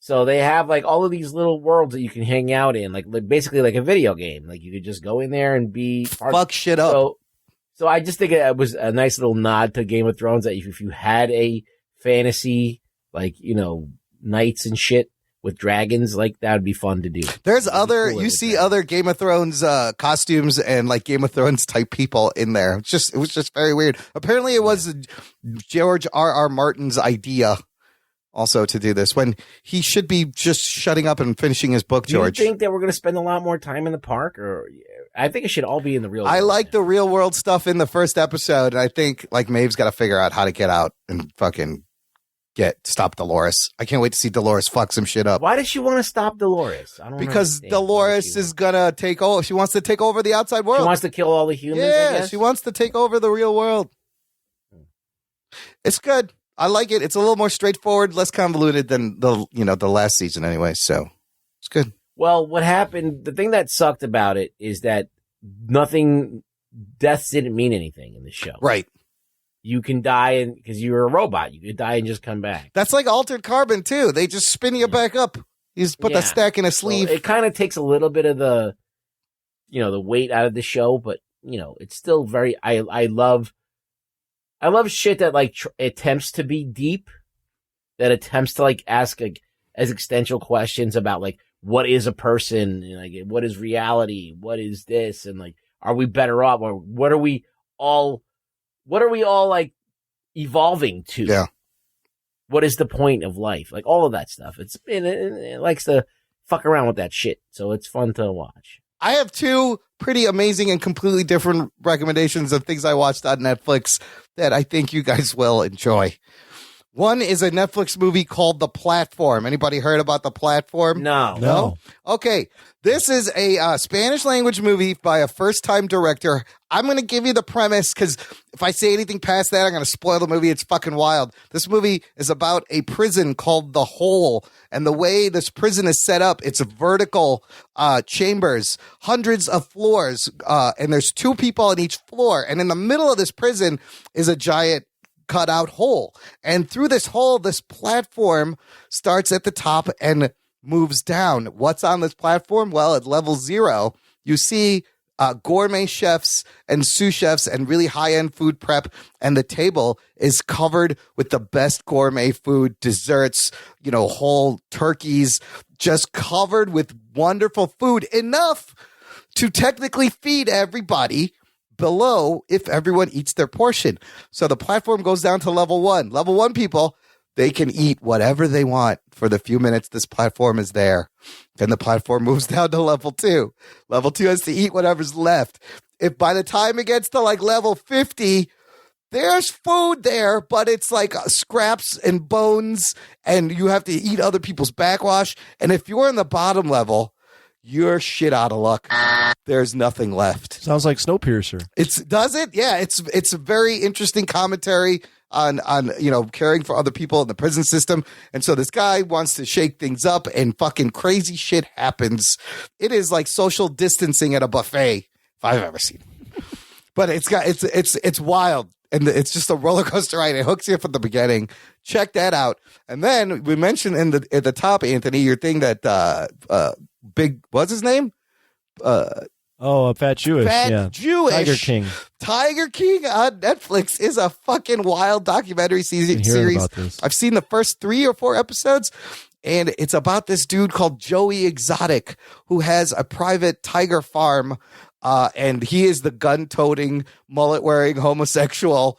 S5: So they have like all of these little worlds that you can hang out in, like basically like a video game. Like you could just go in there and be
S1: fuck shit up.
S5: So I just think it was a nice little nod to Game of Thrones that if you had a fantasy, like, knights and shit with dragons, like that would be fun to do.
S1: There's other Game of Thrones costumes and like Game of Thrones type people in there. It was just very weird. Apparently it was George R.R. Martin's idea also to do this when he should be just shutting up and finishing his book, George.
S5: Do you think that we're going to spend a lot more time in the park, or I think it should all be in the real world?
S1: I like the real world stuff in the first episode. And I think like Maeve's got to figure out how to get out and fucking stop Dolores. I can't wait to see Dolores fuck some shit up.
S5: Why does she want to stop Dolores? I don't
S1: Because
S5: understand.
S1: Dolores is gonna take over. She wants to take over the outside world.
S5: She wants to kill all the humans. I
S1: Yeah,
S5: guess?
S1: she wants to take over the real world. It's good. I like it. It's a little more straightforward, less convoluted than the last season anyway. So it's good.
S5: Well, what happened? The thing that sucked about it is that deaths didn't mean anything in the show.
S1: Right.
S5: You can die because you're a robot. You could die and just come back.
S1: That's like Altered Carbon too. They just spin you back up. You just put the stack in a sleeve.
S5: So it kind of takes a little bit of the weight out of the show, but it's still very. I love shit that like attempts to be deep, that attempts to like ask like existential questions about like what is a person, and, like what is reality, what is this, and like are we better off, or what are we all like evolving to.
S1: Yeah.
S5: What is the point of life? Like all of that stuff. It likes to fuck around with that shit. So it's fun to watch.
S1: I have two pretty amazing and completely different recommendations of things I watched on Netflix that I think you guys will enjoy. One is a Netflix movie called The Platform. Anybody heard about The Platform?
S5: No.
S1: Okay. This is a Spanish language movie by a first-time director. I'm going to give you the premise because if I say anything past that, I'm going to spoil the movie. It's fucking wild. This movie is about a prison called The Hole. And the way this prison is set up, it's vertical chambers, hundreds of floors, and there's 2 people on each floor. And in the middle of this prison is a giant cutout hole. And through this hole, this platform starts at the top and moves down. What's on this platform? Well, at level 0, you see gourmet chefs and sous chefs and really high-end food prep, and the table is covered with the best gourmet food, desserts, whole turkeys, just covered with wonderful food, enough to technically feed everybody below if everyone eats their portion. So the platform goes down to level 1. Level 1 people, they can eat whatever they want for the few minutes this platform is there. Then the platform moves down to level 2. Level 2 has to eat whatever's left. If by the time it gets to like level 50, there's food there, but it's like scraps and bones, and you have to eat other people's backwash. And if you're in the bottom level, you're shit out of luck. There's nothing left.
S4: Sounds like Snowpiercer.
S1: Does it? Yeah, it's a very interesting commentary on caring for other people in the prison system. And so this guy wants to shake things up, and fucking crazy shit happens. It is like social distancing at a buffet, if I've ever seen it. But it's wild, and it's just a roller coaster ride. It hooks you from the beginning. Check that out. And then we mentioned at the top, Anthony, your thing that big, what's his name?
S4: Fat Jewish.
S1: Jewish.
S4: Tiger
S1: King on Netflix is a fucking wild documentary series. I've seen the first 3 or 4 episodes, and it's about this dude called Joey Exotic who has a private tiger farm, and he is the gun-toting, mullet-wearing homosexual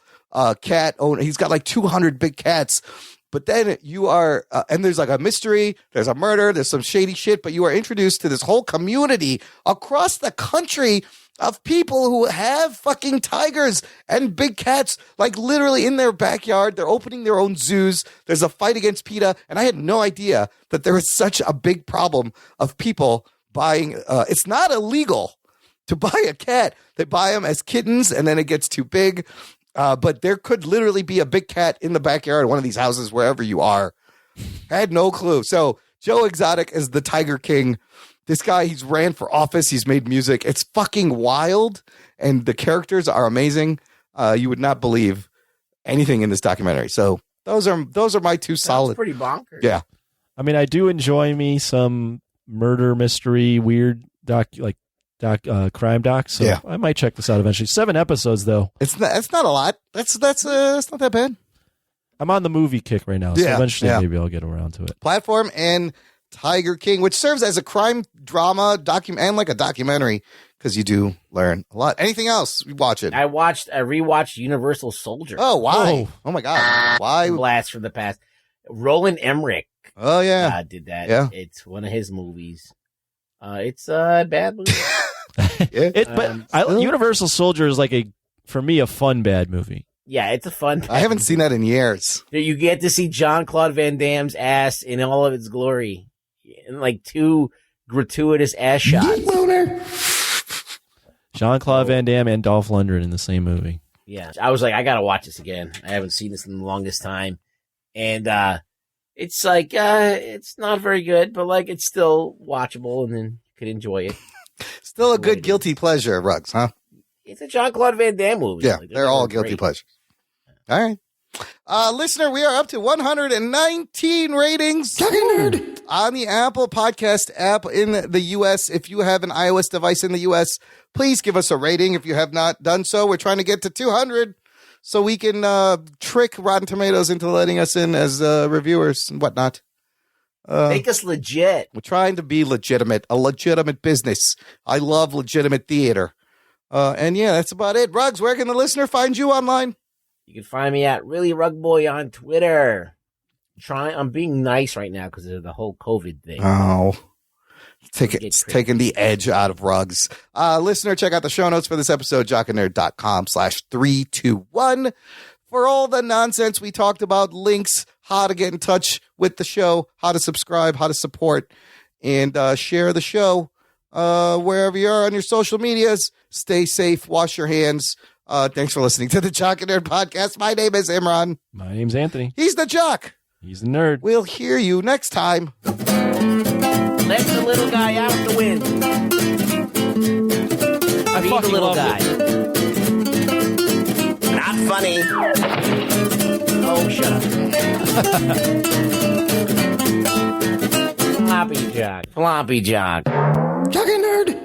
S1: cat owner. He's got like 200 big cats. But then you are, and there's like a mystery, there's a murder, there's some shady shit, but you are introduced to this whole community across the country of people who have fucking tigers and big cats, like literally in their backyard. They're opening their own zoos. There's a fight against PETA. And I had no idea that there was such a big problem of people buying, it's not illegal to buy a cat. They buy them as kittens, and then it gets too big. But there could literally be a big cat in the backyard of one of these houses wherever you are. I had no clue. So Joe Exotic is the Tiger King. This guy, he's ran for office. He's made music. It's fucking wild. And the characters are amazing. You would not believe anything in this documentary. So those are my 2 solid.
S5: Pretty bonkers.
S1: Yeah.
S4: I mean, I do enjoy me some murder mystery, weird crime docs. So yeah. I might check this out eventually. 7 episodes though.
S1: It's not a lot. That's not that bad.
S4: I'm on the movie kick right now, so eventually maybe I'll get around to it.
S1: Platform and Tiger King, which serves as a crime drama and like a documentary, because you do learn a lot. Anything else? We watch it.
S5: I rewatched Universal Soldier.
S1: Oh, why? Oh my God. Why?
S5: Blast from the past. Roland Emmerich.
S1: Oh yeah.
S5: Did that.
S1: Yeah.
S5: It's one of his movies. It's a bad movie.
S4: Universal Soldier is for me, a fun bad movie.
S5: Yeah, it's a fun bad
S1: I haven't seen that in years.
S5: You get to see Jean-Claude Van Damme's ass in all of its glory. In like 2 gratuitous ass shots.
S4: Jean-Claude Van Damme and Dolph Lundgren in the same movie.
S5: Yeah. I was like, I gotta watch this again. I haven't seen this in the longest time. And it's like, it's not very good, but like it's still watchable, and then you can enjoy it.
S1: Still a good guilty pleasure, Ruggs, huh?
S5: It's a Jean-Claude Van Damme movie.
S1: Yeah, they're all guilty pleasures. All right. Listener, we are up to 119 ratings on the Apple Podcast app in the U.S. If you have an iOS device in the U.S., please give us a rating. If you have not done so, we're trying to get to 200 so we can trick Rotten Tomatoes into letting us in as reviewers and whatnot.
S5: Make us legit.
S1: We're trying to be legitimate, a legitimate business. I love legitimate theater. And yeah, that's about it. Ruggs, where can the listener find you online?
S5: You can find me at Really Rugboy on Twitter. I'm being nice right now because of the whole COVID thing.
S1: Oh, it's taking the edge out of rugs. Listener, check out the show notes for this episode, jockandnerd.com/321. For all the nonsense we talked about, links, how to get in touch with the show, how to subscribe, how to support, and share the show wherever you are on your social medias. Stay safe. Wash your hands. Thanks for listening to the Jock and Nerd podcast. My name is Imran.
S4: My name's Anthony.
S1: He's the Jock.
S4: He's the Nerd.
S1: We'll hear you next time.
S5: Let the little guy out the wind.
S4: I
S5: Be
S4: fucking
S5: the little
S4: love
S5: guy.
S4: it.
S15: Not funny.
S5: Oh, shut up. Floppy Jock.
S1: Jock and Nerd.